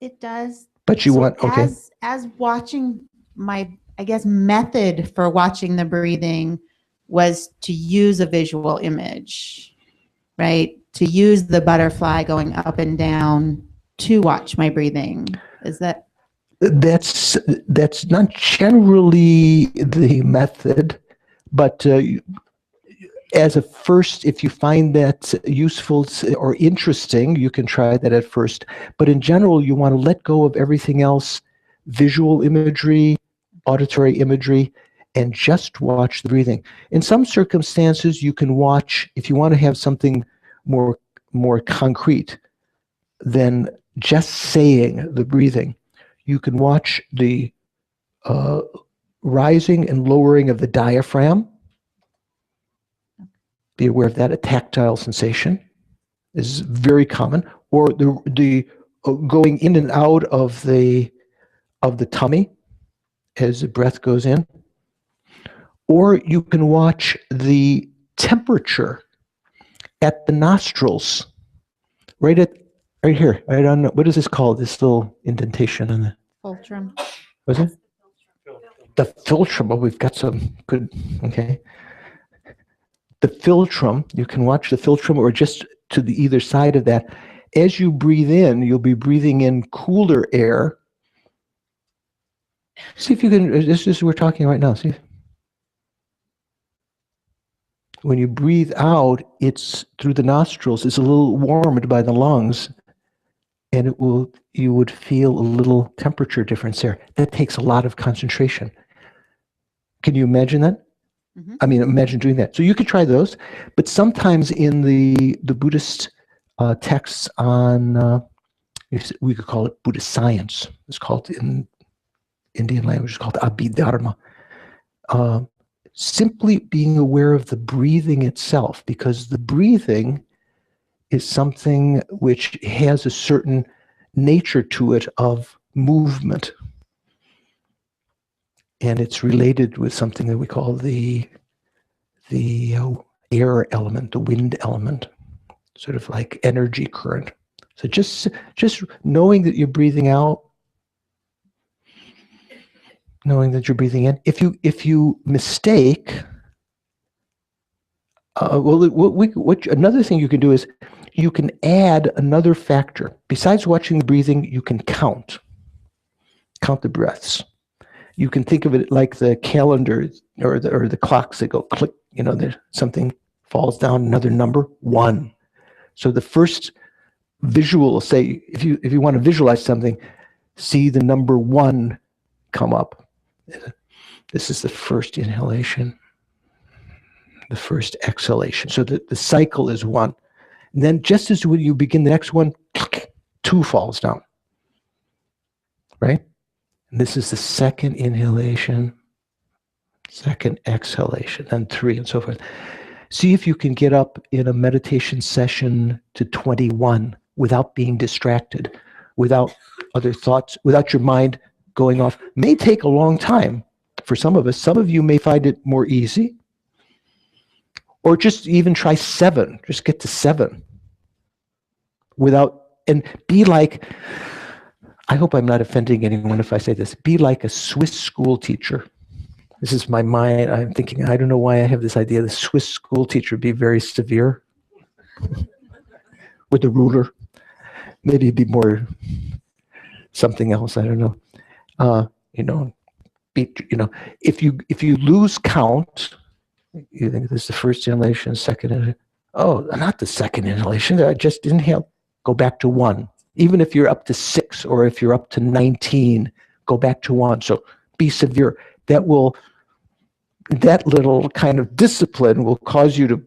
It does. But you want, okay. As watching, my, I guess, method for watching the breathing was to use a visual image, right? To use the butterfly going up and down to watch my breathing. Is that? That's not generally the method, but as a first, if you find that useful or interesting, you can try that at first. But in general, you want to let go of everything else, visual imagery, auditory imagery, and just watch the breathing. In some circumstances, you can watch, if you want to have something more concrete than just saying the breathing, you can watch the rising and lowering of the diaphragm. Be aware of that. A tactile sensation is very common, or the going in and out of the tummy as the breath goes in. Or you can watch the temperature at the nostrils, right here, right on. What is this called? This little indentation on the Fulcrum. Was it? The philtrum. Oh, we've got some good. Okay. The philtrum, you can watch the philtrum, or just to the either side of that. As you breathe in, you'll be breathing in cooler air. See if you can, this is we're talking right now. See, when you breathe out, it's through the nostrils. It's a little warmed by the lungs, and you would feel a little temperature difference there. That takes a lot of concentration. Can you imagine that? Mm-hmm. I mean, imagine doing that. So you could try those, but sometimes in the Buddhist texts on, we could call it Buddhist science. It's called, in Indian language, it's called Abhidharma. Simply being aware of the breathing itself, because the breathing is something which has a certain nature to it of movement. And it's related with something that we call the air element, the wind element, sort of like energy current. So just knowing that you're breathing out, knowing that you're breathing in. If you mistake Another thing you can do is you can add another factor. Besides watching the breathing, you can count the breaths. You can think of it like the calendar or the clocks that go click, there's something falls down, another number, 1. So the first visual, say, if you want to visualize something, see the number 1 come up. This is the first inhalation, the first exhalation. So the cycle is 1. And then just as when you begin the next one, 2 falls down, right? And this is the second inhalation, second exhalation, then 3 and so forth. See if you can get up in a meditation session to 21 without being distracted, without other thoughts, without your mind going off. May take a long time for some of us. Some of you may find it more easy. Or just even try 7. Just get to 7. And be like, I hope I'm not offending anyone if I say this, be like a Swiss school teacher. This is my mind. I'm thinking, I don't know why I have this idea. The Swiss school teacher would be very severe with a ruler. Maybe it'd be more something else. I don't know. If you lose count, you think this is the first inhalation, second inhalation. Oh, not the second inhalation. I just inhaled. Go back to 1. Even if you're up to 6 or if you're up to 19, go back to 1. So be severe. That little kind of discipline will cause you to,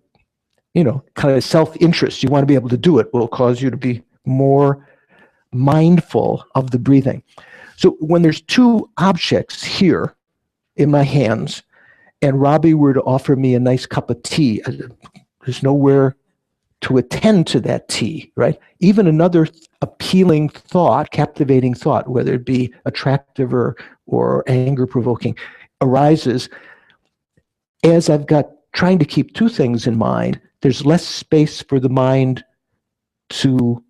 kind of self-interest. You want to be able to do it, will cause you to be more mindful of the breathing. So when there's 2 objects here in my hands, and Robbie were to offer me a nice cup of tea, there's nowhere to attend to that tea, right? Even another appealing thought, captivating thought, whether it be attractive or anger-provoking, arises. As I've got trying to keep 2 things in mind, there's less space for the mind to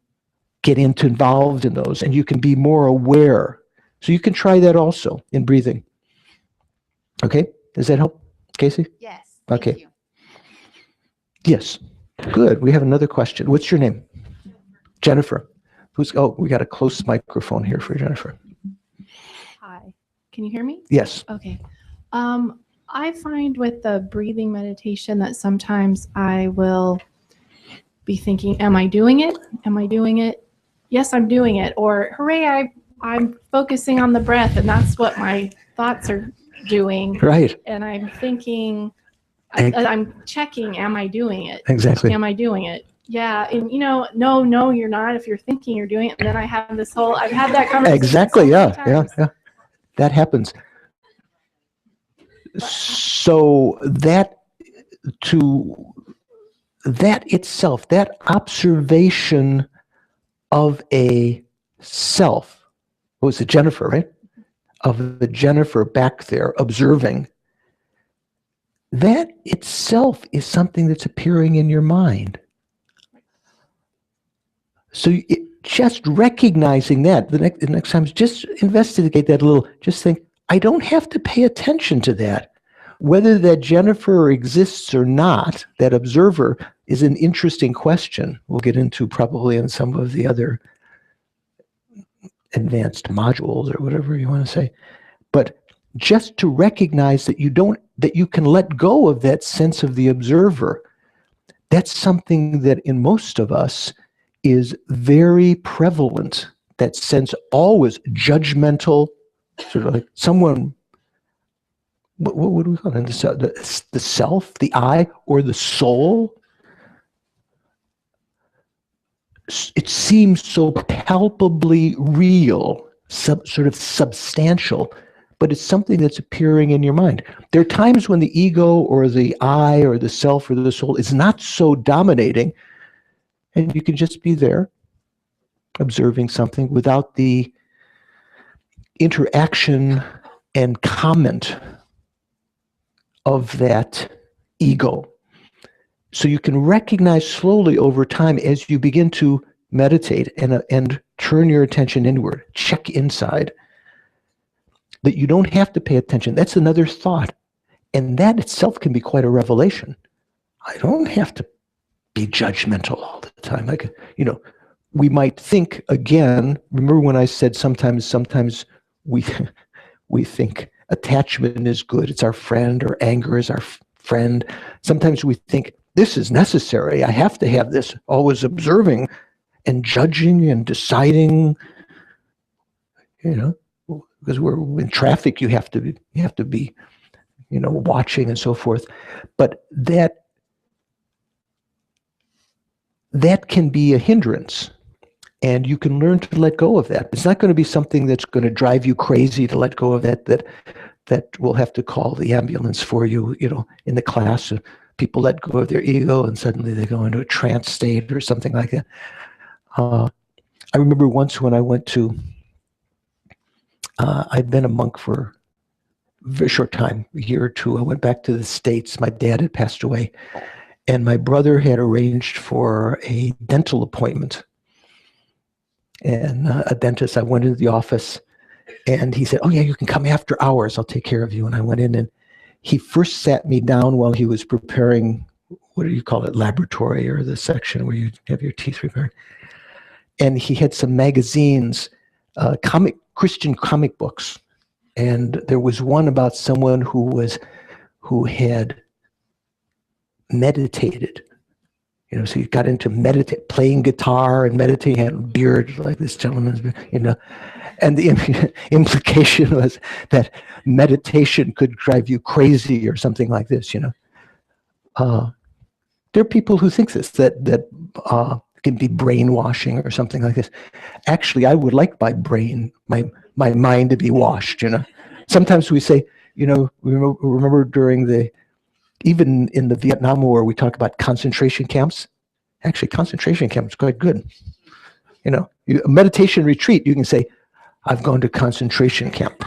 get involved in those, and you can be more aware. So you can try that also in breathing. Okay? Does that help, Casey? Yes. Okay. Thank you. Yes. Good. We have another question. What's your name? Jennifer. We got a close microphone here for Jennifer. Hi. Can you hear me? Yes. Okay. I find with the breathing meditation that sometimes I will be thinking, am I doing it? Am I doing it? Yes, I'm doing it. Or, hooray, I'm focusing on the breath, and that's what my thoughts are doing. Right. And I'm thinking, I'm checking, am I doing it? Exactly. Am I doing it? Yeah. And, no, you're not. If you're thinking you're doing it, and then I have I've had that conversation. Exactly. Yeah. That happens. So that itself, that observation of a self, what was it, Jennifer, right? Of the Jennifer back there observing, that itself is something that's appearing in your mind. So just recognizing that, the next time, just investigate that a little. Just think, I don't have to pay attention to that. Whether that Jennifer exists or not, that observer, is an interesting question. We'll get into probably in some of the other advanced modules or whatever you want to say. But just to recognize that you can let go of that sense of the observer, that's something that in most of us is very prevalent. That sense, always judgmental, sort of like someone, what do we call it? The self, the I, or the soul. It seems so palpably real, sort of substantial, but it's something that's appearing in your mind. There are times when the ego or the I or the self or the soul is not so dominating, and you can just be there observing something without the interaction and comment of that ego. So you can recognize slowly over time as you begin to meditate and turn your attention inward, check inside, that you don't have to pay attention. That's another thought. And that itself can be quite a revelation. I don't have to be judgmental all the time. Like, we might think again, remember when I said sometimes we we think attachment is good, it's our friend, or anger is our friend. Sometimes we think this is necessary. I have to have this, always observing and judging and deciding, because we're in traffic, you have to be, watching and so forth. But that can be a hindrance. And you can learn to let go of that. It's not going to be something that's going to drive you crazy to let go of that we'll have to call the ambulance for you, in the class. People let go of their ego and suddenly they go into a trance state or something like that. I remember once when I went to, I'd been a monk for a very short time, a year or two. I went back to the States. My dad had passed away, and my brother had arranged for a dental appointment. And a dentist, I went into the office, and he said, "Oh yeah, you can come after hours. I'll take care of you." And I went in, and he first sat me down while he was preparing, what do you call it, laboratory, or the section where you have your teeth repaired. And he had some magazines, Christian comic books. And there was one about someone who had meditated. So he got into playing guitar and meditating, had a beard like this gentleman's beard, and the implication was that meditation could drive you crazy or something like this, There are people who think this, that can be brainwashing or something like this. Actually, I would like my mind to be washed, Sometimes we say, remember even in the Vietnam War, we talk about concentration camps. Actually, concentration camps are quite good. A meditation retreat, you can say, I've gone to concentration camp,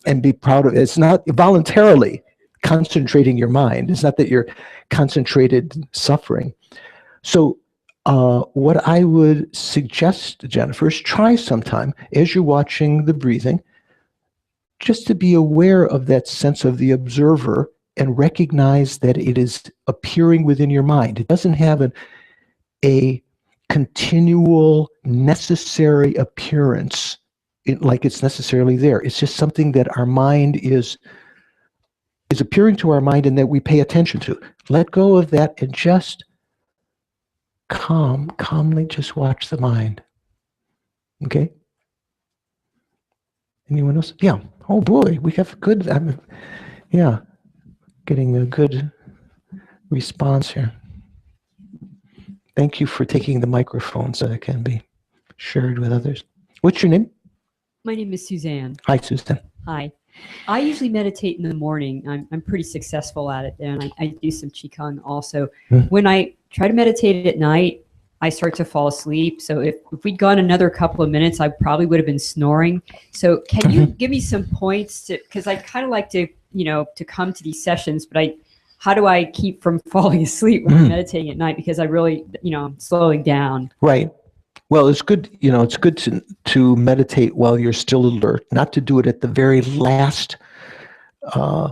and be proud of it. It's not voluntarily concentrating your mind. It's not that you're concentrated suffering. So what I would suggest, Jennifer, is try sometime as you're watching the breathing, just to be aware of that sense of the observer and recognize that it is appearing within your mind. It doesn't have a continual necessary appearance like it's necessarily there. It's just something that our mind is appearing to our mind and that we pay attention to. Let go of that and just calmly just watch the mind. Okay? Anyone else? Yeah. Oh boy, we have good, getting a good response here. Thank you for taking the microphone so it can be shared with others. What's your name? My name is Suzanne. Hi, Suzanne. Hi. I usually meditate in the morning. I'm pretty successful at it, and I do some Qigong also. When I try to meditate at night, I start to fall asleep. So if we'd gone another couple of minutes, I probably would have been snoring. So can you give me some points because I kind of like to, to come to these sessions, but how do I keep from falling asleep when I'm meditating at night? Because I really, I'm slowing down. Right. Well, it's good, it's good to meditate while you're still alert, not to do it at the very last,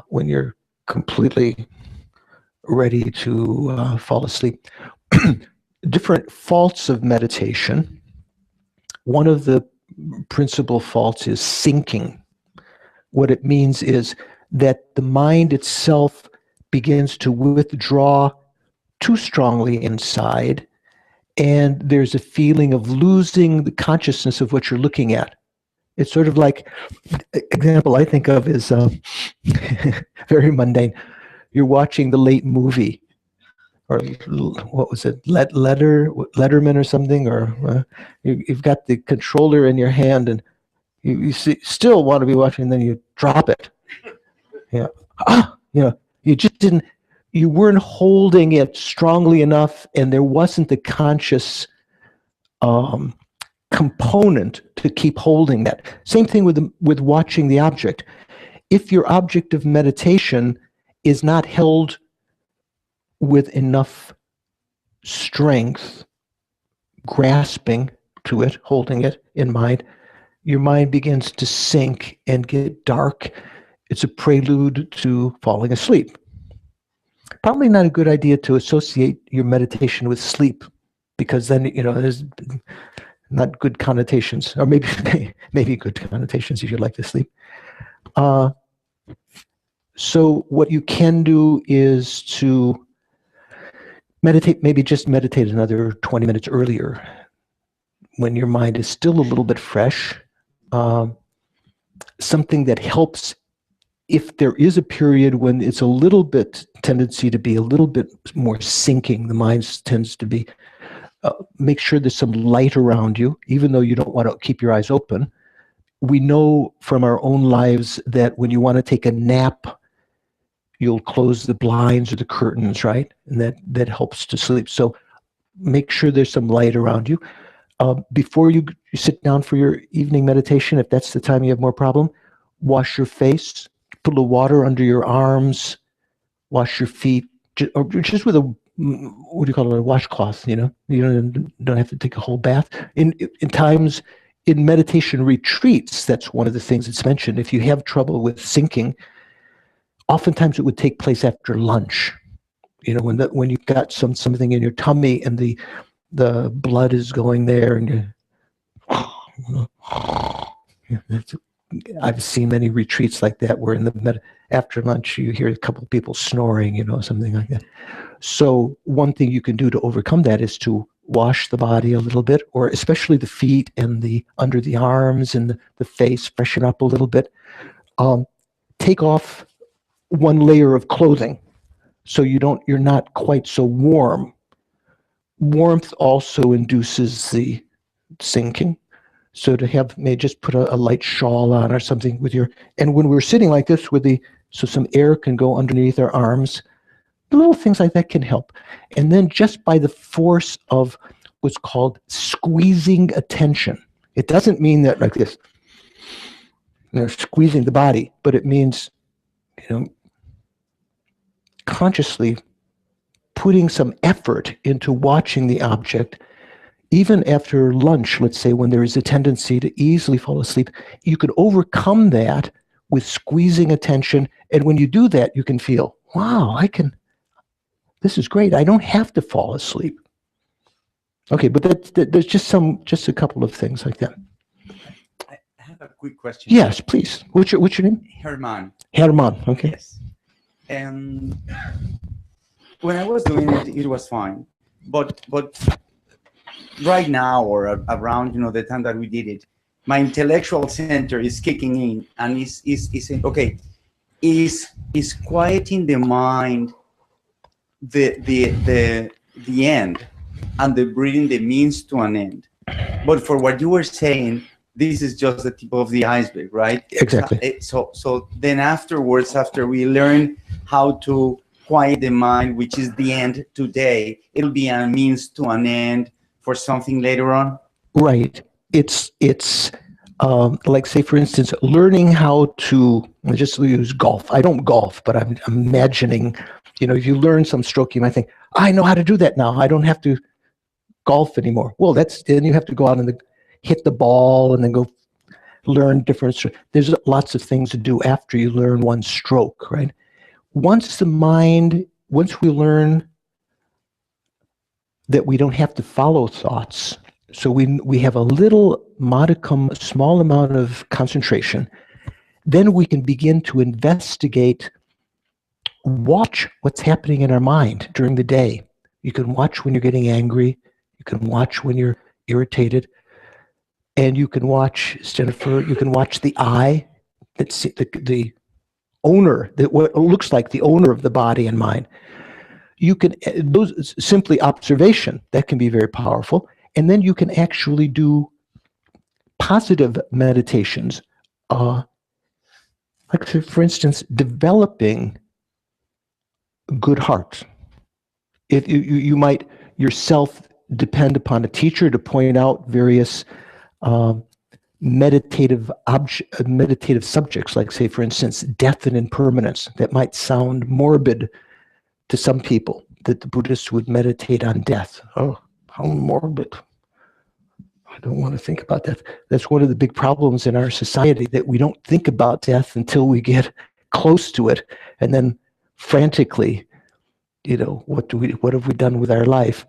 when you're completely ready to fall asleep. Different faults of meditation. One of the principal faults is sinking. What it means is that the mind itself begins to withdraw too strongly inside, and there's a feeling of losing the consciousness of what you're looking at. It's sort of like, example I think of is very mundane. You're watching the late movie, or what was it, Letterman or something, or you've got the controller in your hand and you still want to be watching, and then you drop it. You just you weren't holding it strongly enough, and there wasn't the conscious component to keep holding that. Same thing with watching the object. If your object of meditation is not held with enough strength, grasping to it, holding it in mind, your mind begins to sink and get dark. It's a prelude to falling asleep. probably not a good idea to associate your meditation with sleep, because then, there's not good connotations, or maybe good connotations if you'd like to sleep. So what you can do is to meditate, maybe just meditate another 20 minutes earlier when your mind is still a little bit fresh. Something that helps, if there is a period when it's a little bit tendency to be a little bit more sinking, the mind tends to be, make sure there's some light around you, even though you don't want to keep your eyes open. We know from our own lives that when you want to take a nap, you'll close the blinds or the curtains, right? And that helps to sleep. So make sure there's some light around you. Before you sit down for your evening meditation, if that's the time you have more problem, wash your face, put a little water under your arms, wash your feet, or just with a, what do you call it, a washcloth, you don't have to take a whole bath. In times, in meditation retreats, that's one of the things that's mentioned. If you have trouble with sinking, oftentimes it would take place after lunch. When you've got something in your tummy and the blood is going there, and I've seen many retreats like that where after lunch you hear a couple of people snoring, something like that. So one thing you can do to overcome that is to wash the body a little bit, or especially the feet and the under the arms and the face, freshen up a little bit. Take off one layer of clothing so you're not quite so warm. Warmth also induces the sinking. So to have, maybe just put a light shawl on or something and when we're sitting like this so some air can go underneath our arms, little things like that can help. And then just by the force of what's called squeezing attention, it doesn't mean that like this, squeezing the body, but it means, consciously putting some effort into watching the object. Even after lunch, let's say, when there is a tendency to easily fall asleep, you could overcome that with squeezing attention. And when you do that, you can feel, wow, this is great. I don't have to fall asleep. Okay, but there's just a couple of things like that. I have a quick question. Yes, please. What's your name? Herman. Herman, okay. Yes. And when I was doing it, it was fine. But right now, or around the time that we did it, my intellectual center is kicking in and is quieting the mind the end, and the breathing the means to an end. But for what you were saying, this is just the tip of the iceberg, right? Exactly. So then afterwards, after we learn how to quiet the mind, which is the end today, it'll be a means to an end for something later on. Right. It's like, say, for instance, learning how to just use golf. I don't golf, but I'm imagining, if you learn some stroke, you might think, I know how to do that now. I don't have to golf anymore. Well, then you have to go out and hit the ball and then go learn different strokes. There's lots of things to do after you learn one stroke, right? Once we learn that we don't have to follow thoughts, so we have a little modicum, a small amount of concentration, then we can begin to investigate, watch what's happening in our mind during the day. You can watch when you're getting angry, you can watch when you're irritated, and you can watch, Jennifer, you can watch the eye, that's the owner, what looks like the owner of the body and mind. You can, those simply observation, that can be very powerful. And then you can actually do positive meditations, like, for instance, developing good heart. If you might yourself depend upon a teacher to point out various meditative subjects, like, say, for instance, death and impermanence. That might sound morbid to some people, that the Buddhists would meditate on death. Oh, how morbid. I don't want to think about that. That's one of the big problems in our society, that we don't think about death until we get close to it, and then frantically what have we done with our life?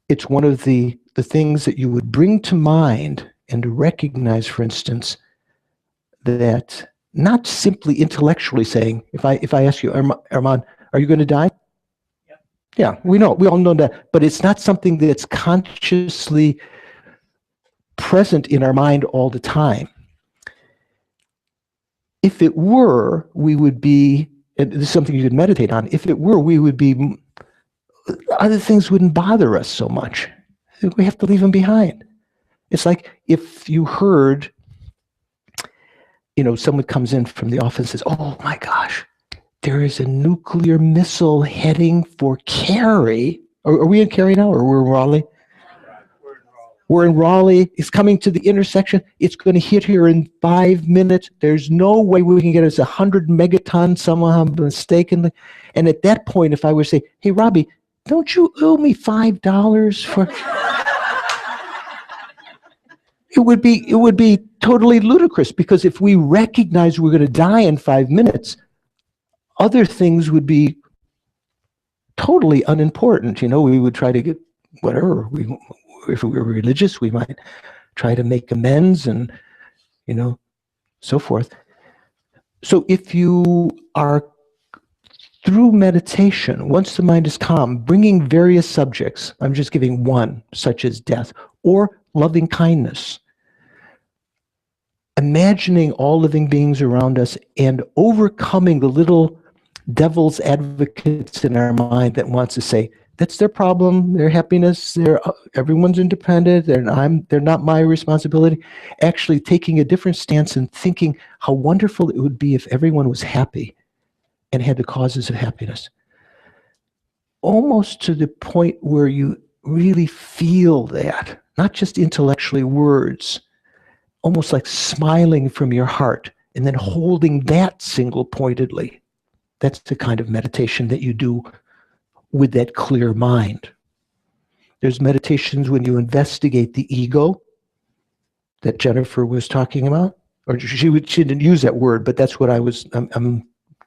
It's one of the things that you would bring to mind and to recognize, for instance, that not simply intellectually saying, if I ask you, Armand, are you going to die? Yeah, we all know that, but it's not something that's consciously present in our mind all the time. If it were, we would be, and this is something you could meditate on, if it were, we would be, other things wouldn't bother us so much. We have to leave them behind. It's like if you heard, someone comes in from the office and says, oh my gosh, there is a nuclear missile heading for Cary. Are we in Cary now, or we're in Raleigh? We're in Raleigh. It's coming to the intersection. It's going to hit here in 5 minutes. There's no way we can get it. It's 100 megatons somehow mistakenly. And at that point, if I were to say, hey, Robbie, don't you owe me $5 for... It would be totally ludicrous, because if we recognize we're going to die in 5 minutes, other things would be totally unimportant. We would try to get whatever. If we were religious, we might try to make amends and, so forth. So if you are, through meditation, once the mind is calm, bringing various subjects, I'm just giving one, such as death, or loving kindness, imagining all living beings around us and overcoming the little devil's advocates in our mind that wants to say, that's their problem, their happiness, everyone's independent, they're not my responsibility. Actually taking a different stance and thinking how wonderful it would be if everyone was happy and had the causes of happiness. Almost to the point where you really feel that, not just intellectually words, almost like smiling from your heart and then holding that single-pointedly. That's the kind of meditation that you do with that clear mind. There's meditations when you investigate the ego that Jennifer was talking about, or she didn't use that word, but that's what I'm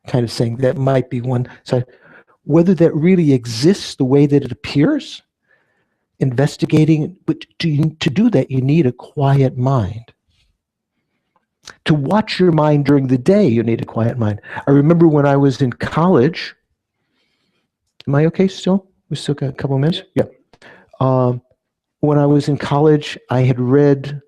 kind of saying. That might be one side. Whether that really exists the way that it appears, investigating, but to do that, you need a quiet mind. To watch your mind during the day, you need a quiet mind. I remember when I was in college. Am I okay still? We still got a couple of minutes? Yeah. When I was in college, I had read,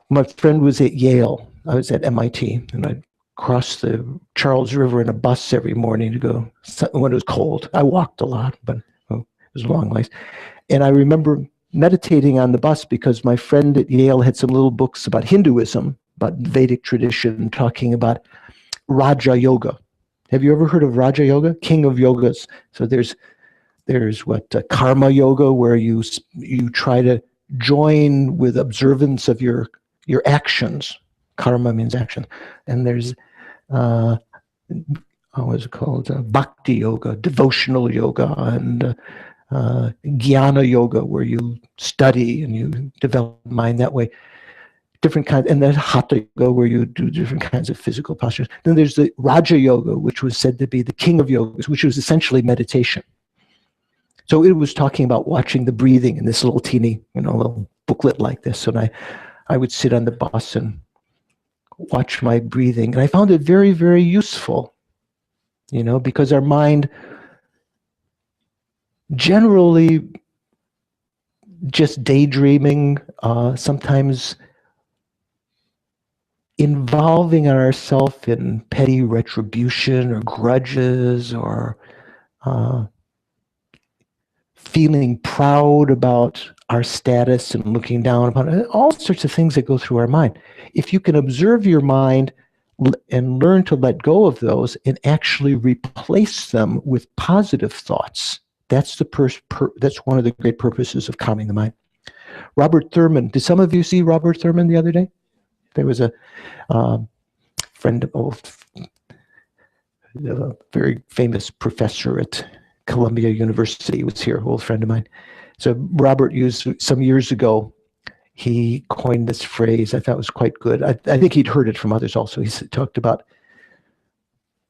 my friend was at Yale. I was at MIT, and I'd cross the Charles River in a bus every morning to go, when it was cold. I walked a lot, but it was long ways. And I remember meditating on the bus because my friend at Yale had some little books about Hinduism, about Vedic tradition, talking about Raja Yoga. Have you ever heard of Raja Yoga? King of yogas. So there's karma yoga, where you try to join with observance of your actions. Karma means action. And there's what is it called? Bhakti yoga, devotional yoga, and jnana yoga, where you study and you develop mind that way. Different kinds, and then hatha yoga, where you do different kinds of physical postures. Then there's the Raja Yoga, which was said to be the king of yogas, which was essentially meditation. So it was talking about watching the breathing in this little teeny, little booklet like this. And I would sit on the bus and watch my breathing, and I found it very, very useful. Because our mind generally just daydreaming, sometimes involving ourselves in petty retribution or grudges, or feeling proud about our status and looking down upon it, all sorts of things that go through our mind. If you can observe your mind and learn to let go of those and actually replace them with positive thoughts, that's that's one of the great purposes of calming the mind. Robert Thurman, did some of you see Robert Thurman the other day? There was a friend of a very famous professor at Columbia University was here, an old friend of mine. So Robert used, some years ago, he coined this phrase. I thought it was quite good. I think he'd heard it from others also. He talked about,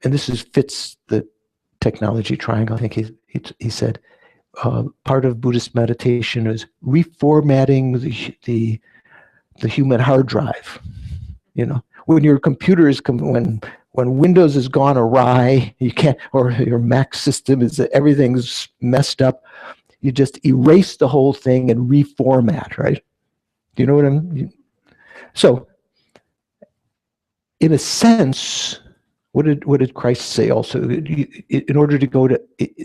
and this fits the technology triangle, I think he said, part of Buddhist meditation is reformatting the human hard drive. You know, when your computer is when Windows has gone awry, you can't, or your Mac system is everything's messed up. You just erase the whole thing and reformat, right? Do you know what I mean? So, in a sense, what did Christ say also? In order to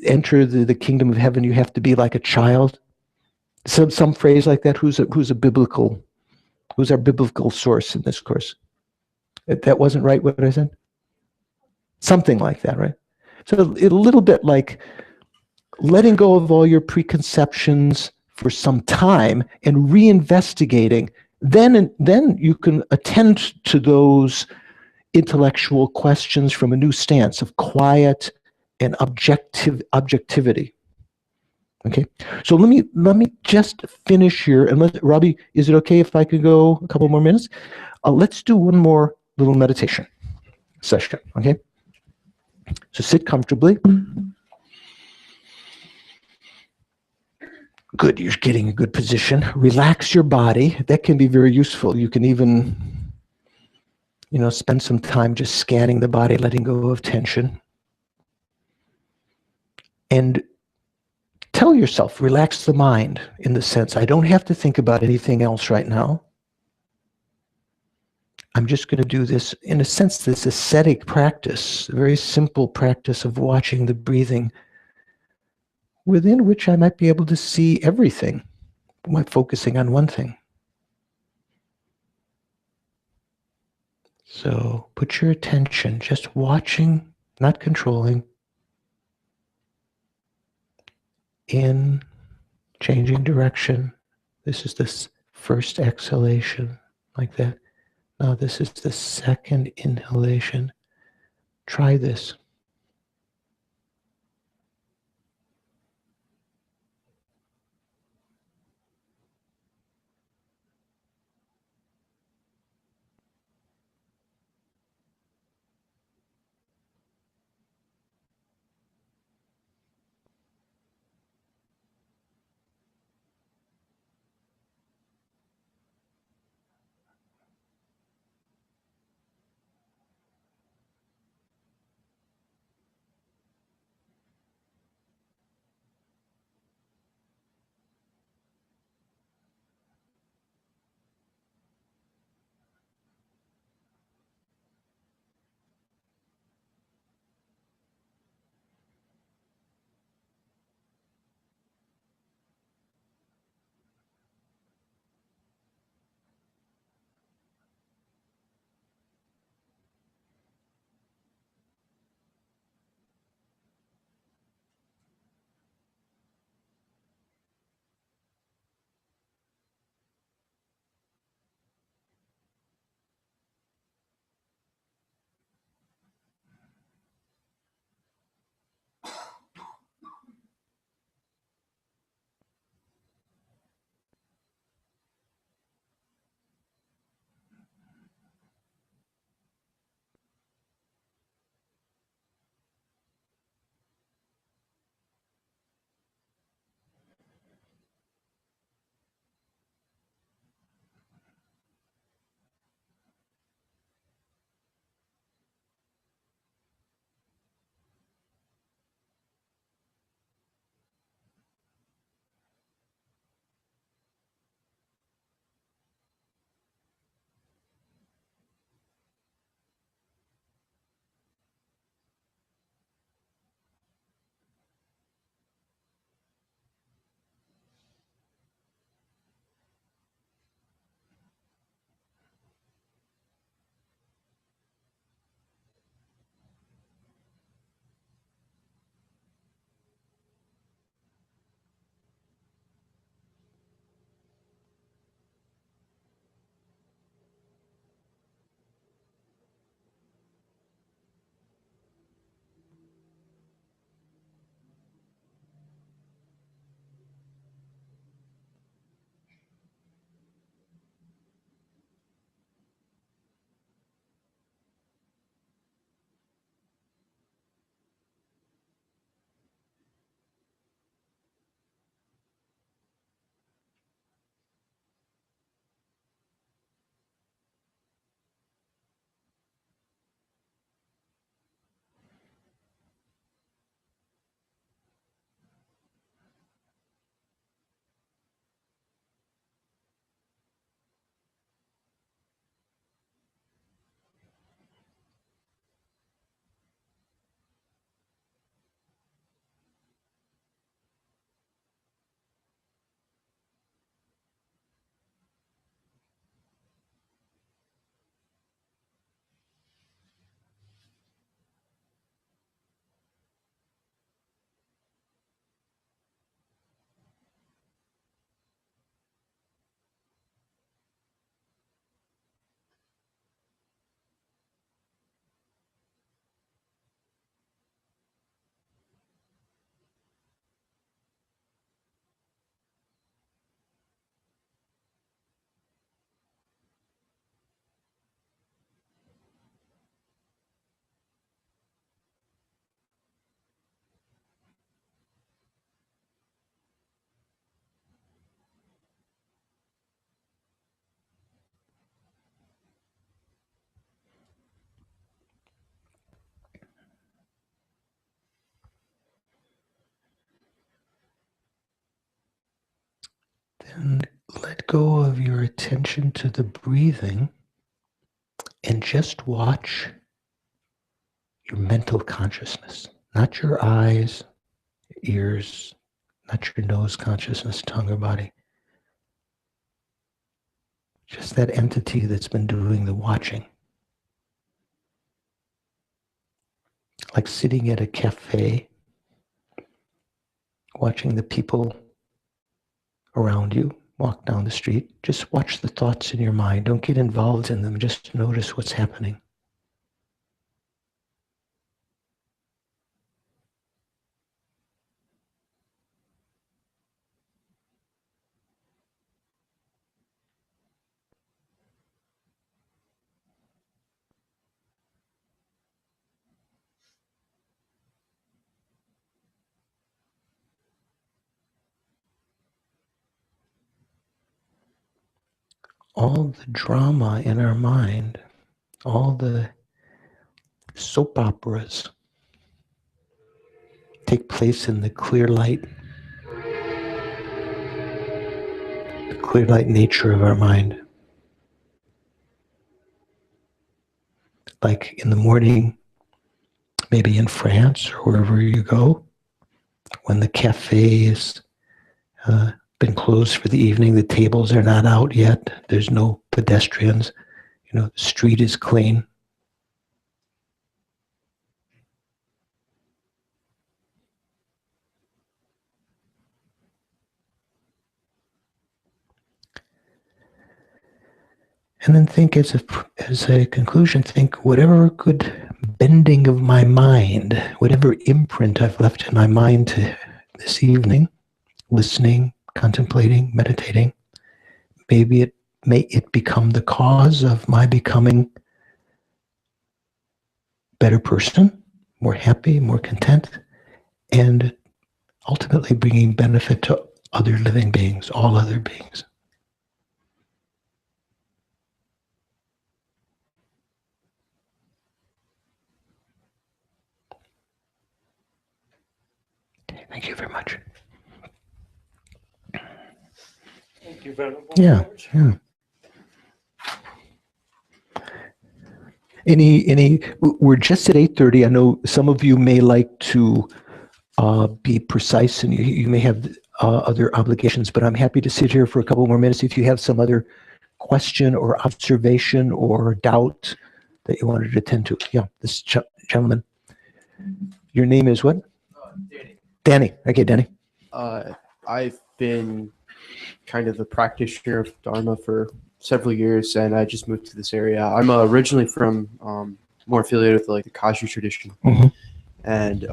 enter the kingdom of heaven, you have to be like a child. Some phrase like that. Who's our biblical source in this course? That wasn't right what I said? Something like that, right? So a little bit like letting go of all your preconceptions for some time and reinvestigating, then you can attend to those intellectual questions from a new stance of quiet and objectivity. Okay, so let me just finish here. And Robbie, is it okay if I could go a couple more minutes? Let's do one more little meditation session. Okay, so sit comfortably. Good, you're getting a good position. Relax your body. That can be very useful. You can even, spend some time just scanning the body, letting go of tension. And tell yourself, relax the mind in the sense, I don't have to think about anything else right now. I'm just going to do this, in a sense, this ascetic practice, a very simple practice of watching the breathing, within which I might be able to see everything by focusing on one thing. So put your attention just watching, not controlling, in, changing direction. This is this first exhalation, like that. Now this is the second inhalation. Try this. And let go of your attention to the breathing and just watch your mental consciousness, not your eyes, ears, not your nose consciousness, tongue, or body. Just that entity that's been doing the watching. Like sitting at a cafe, watching the people around you walk down the street. Just watch the thoughts in your mind. Don't get involved in them. Just notice what's happening. All the drama in our mind, all the soap operas take place in the clear light nature of our mind. Like in the morning, maybe in France or wherever you go, when the cafe has been closed for the evening, the tables are not out yet, there's no pedestrians, the street is clean. And then think as a conclusion, think whatever good bending of my mind, whatever imprint I've left in my mind to this evening, listening, contemplating, meditating, may it become the cause of my becoming a better person, more happy, more content, and ultimately bringing benefit to other living beings, all other beings. Thank you very much. Thank you, Venerable. Yeah. We're just at 8:30. I know some of you may like to be precise, and you may have other obligations, but I'm happy to sit here for a couple more minutes if you have some other question or observation or doubt that you wanted to attend to. Yeah, this gentleman. Your name is what? Danny. Danny. Okay, Danny. I've been kind of a practitioner of Dharma for several years, and I just moved to this area. I'm originally from more affiliated with the Kagyu tradition, and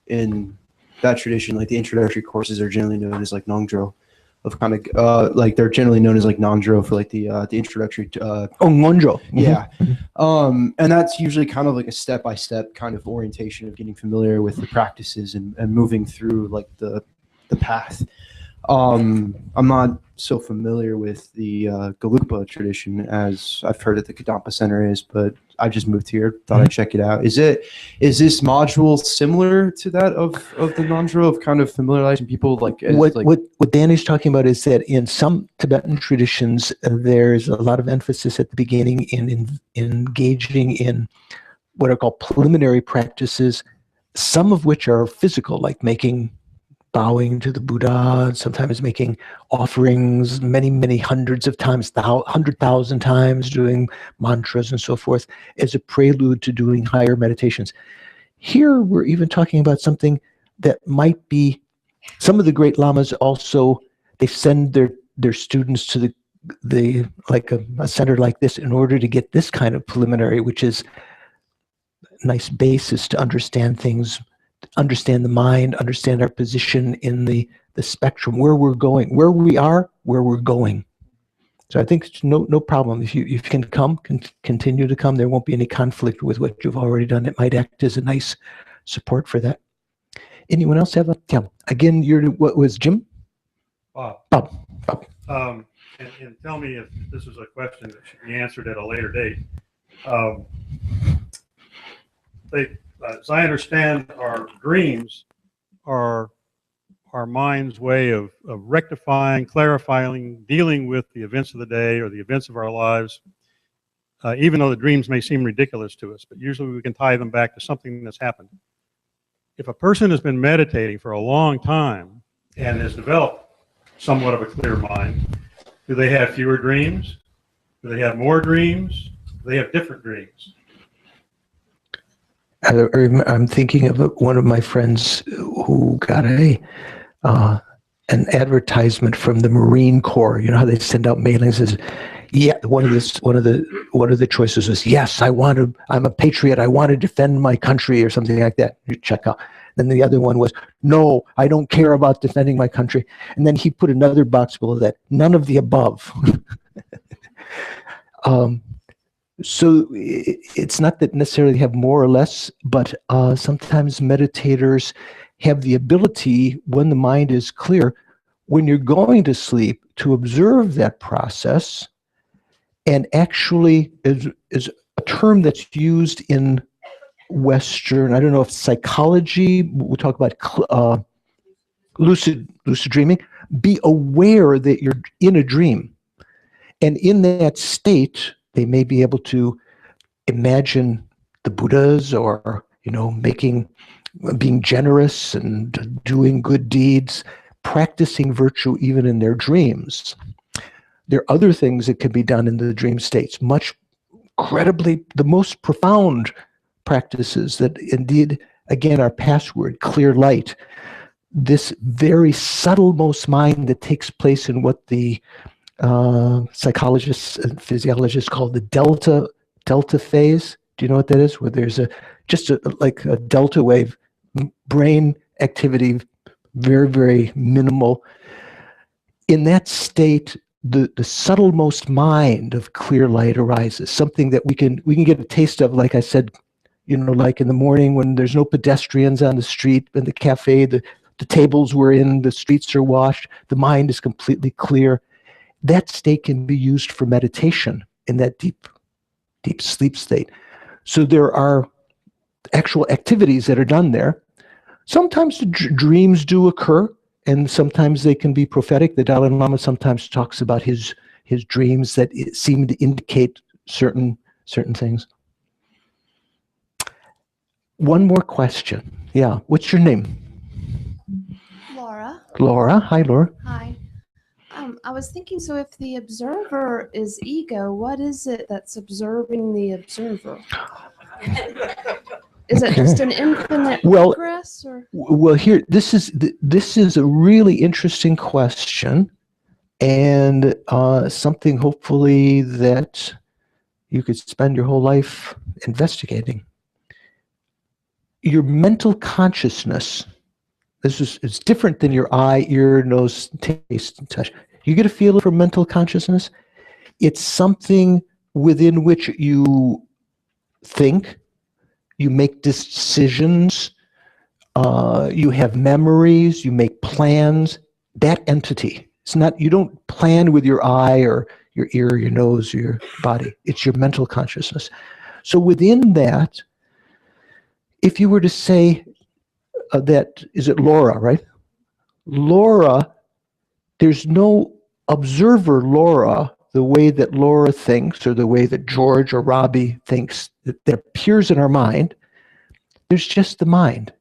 in that tradition, the introductory courses are generally known as Nongdro, they're generally known as Nongdro for the introductory. Nongdro. Yeah, and that's usually kind of a step-by-step kind of orientation of getting familiar with the practices and moving through the path. I'm not so familiar with the Gelugpa tradition as I've heard at the Kadampa Center is, but I just moved here, thought I'd check it out. Is this module similar to that of the Nongdro, of kind of familiarizing people what Danny's talking about is that in some Tibetan traditions there's a lot of emphasis at the beginning in engaging in what are called preliminary practices, some of which are physical, like bowing to the Buddha, sometimes making offerings many hundreds of times, 100,000 times, doing mantras and so forth, as a prelude to doing higher meditations. Here we're even talking about something that might be, some of the great lamas also, they send their students to a center like this in order to get this kind of preliminary, which is a nice basis to understand things, understand the mind, understand our position in the spectrum, where we're going, where we are, where we're going. So I think it's no problem. If you can come, continue to come. There won't be any conflict with what you've already done. It might act as a nice support for that. Anyone else have again, what was Jim? Bob. And tell me if this is a question that should be answered at a later date. As I understand, our dreams are our mind's way of rectifying, clarifying, dealing with the events of the day or the events of our lives, even though the dreams may seem ridiculous to us, but usually we can tie them back to something that's happened. If a person has been meditating for a long time and has developed somewhat of a clear mind, do they have fewer dreams? Do they have more dreams? Do they have different dreams? I'm thinking of one of my friends who got an advertisement from the Marine Corps. You know how they send out mailings? Says, yeah, one of the choices was, yes, I'm a patriot. I want to defend my country, or something like that. You check out. Then the other one was, no, I don't care about defending my country. And then he put another box below that, none of the above. So it's not that necessarily have more or less, but sometimes meditators have the ability, when the mind is clear, when you're going to sleep, to observe that process. And actually is a term that's used in Western, I don't know if psychology, we'll talk about lucid dreaming. Be aware that you're in a dream. And in that state, they may be able to imagine the Buddhas, or, being generous and doing good deeds, practicing virtue even in their dreams. There are other things that can be done in the dream states, much incredibly, the most profound practices that indeed, again, our password, clear light, this very subtlemost mind that takes place in what the psychologists and physiologists call the delta phase. Do you know what that is? Where there's like a delta wave, brain activity, very, very minimal. In that state, the subtlemost mind of clear light arises, something that we can get a taste of, like I said, like in the morning when there's no pedestrians on the street, in the cafe, the tables we're in, the streets are washed, the mind is completely clear. That state can be used for meditation in that deep sleep state. So there are actual activities that are done there. Sometimes the dreams do occur, and sometimes they can be prophetic. The Dalai Lama sometimes talks about his dreams that seem to indicate certain things. One more question. Yeah, what's your name? Laura. Laura. Hi, Laura. Hi. I was thinking, so if the observer is ego, what is it that's observing the observer? Is it just an infinite progress? Or? Well, here, this is a really interesting question, and something hopefully that you could spend your whole life investigating. Your mental consciousness, it's different than your eye, ear, nose, taste, and touch. You get a feel for mental consciousness. It's something within which you think, you make decisions, you have memories, you make plans. That entity. It's not, you don't plan with your eye or your ear, your nose, or your body. It's your mental consciousness. So within that, if you were to say that, is it Laura, right? Laura, there's no observer Laura the way that Laura thinks, or the way that George or Robbie thinks, that appears in our mind. There's just the mind.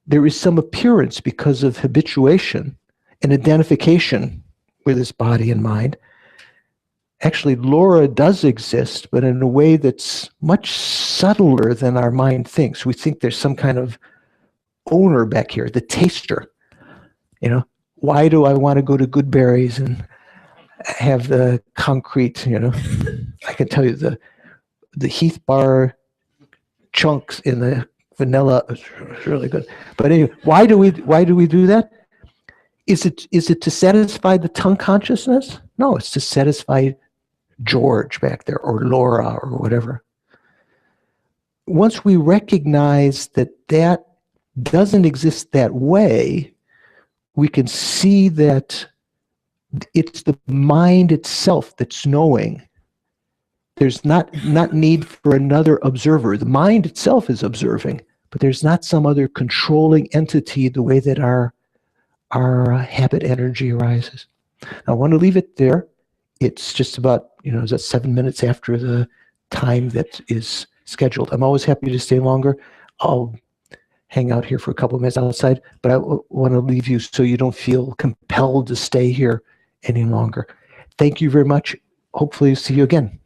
There is some appearance because of habituation and identification with this body and mind. Actually, Laura does exist, but in a way that's much subtler than our mind thinks. We think there's some kind of owner back here, the taster. Why do I want to go to Goodberry's and have the concrete, I can tell you the Heath Bar chunks in the vanilla is really good. But anyway, why do we do that? Is it to satisfy the tongue consciousness? No, it's to satisfy George back there, or Laura, or whatever. Once we recognize that doesn't exist that way, we can see that it's the mind itself that's knowing. There's not need for another observer. The mind itself is observing, but there's not some other controlling entity the way that our our habit energy arises. I want to leave it there. It's just about, is that 7 minutes after the time that is scheduled. I'm always happy to stay longer. I'll hang out here for a couple of minutes outside, but I want to leave you so you don't feel compelled to stay here any longer. Thank you very much. Hopefully see you again.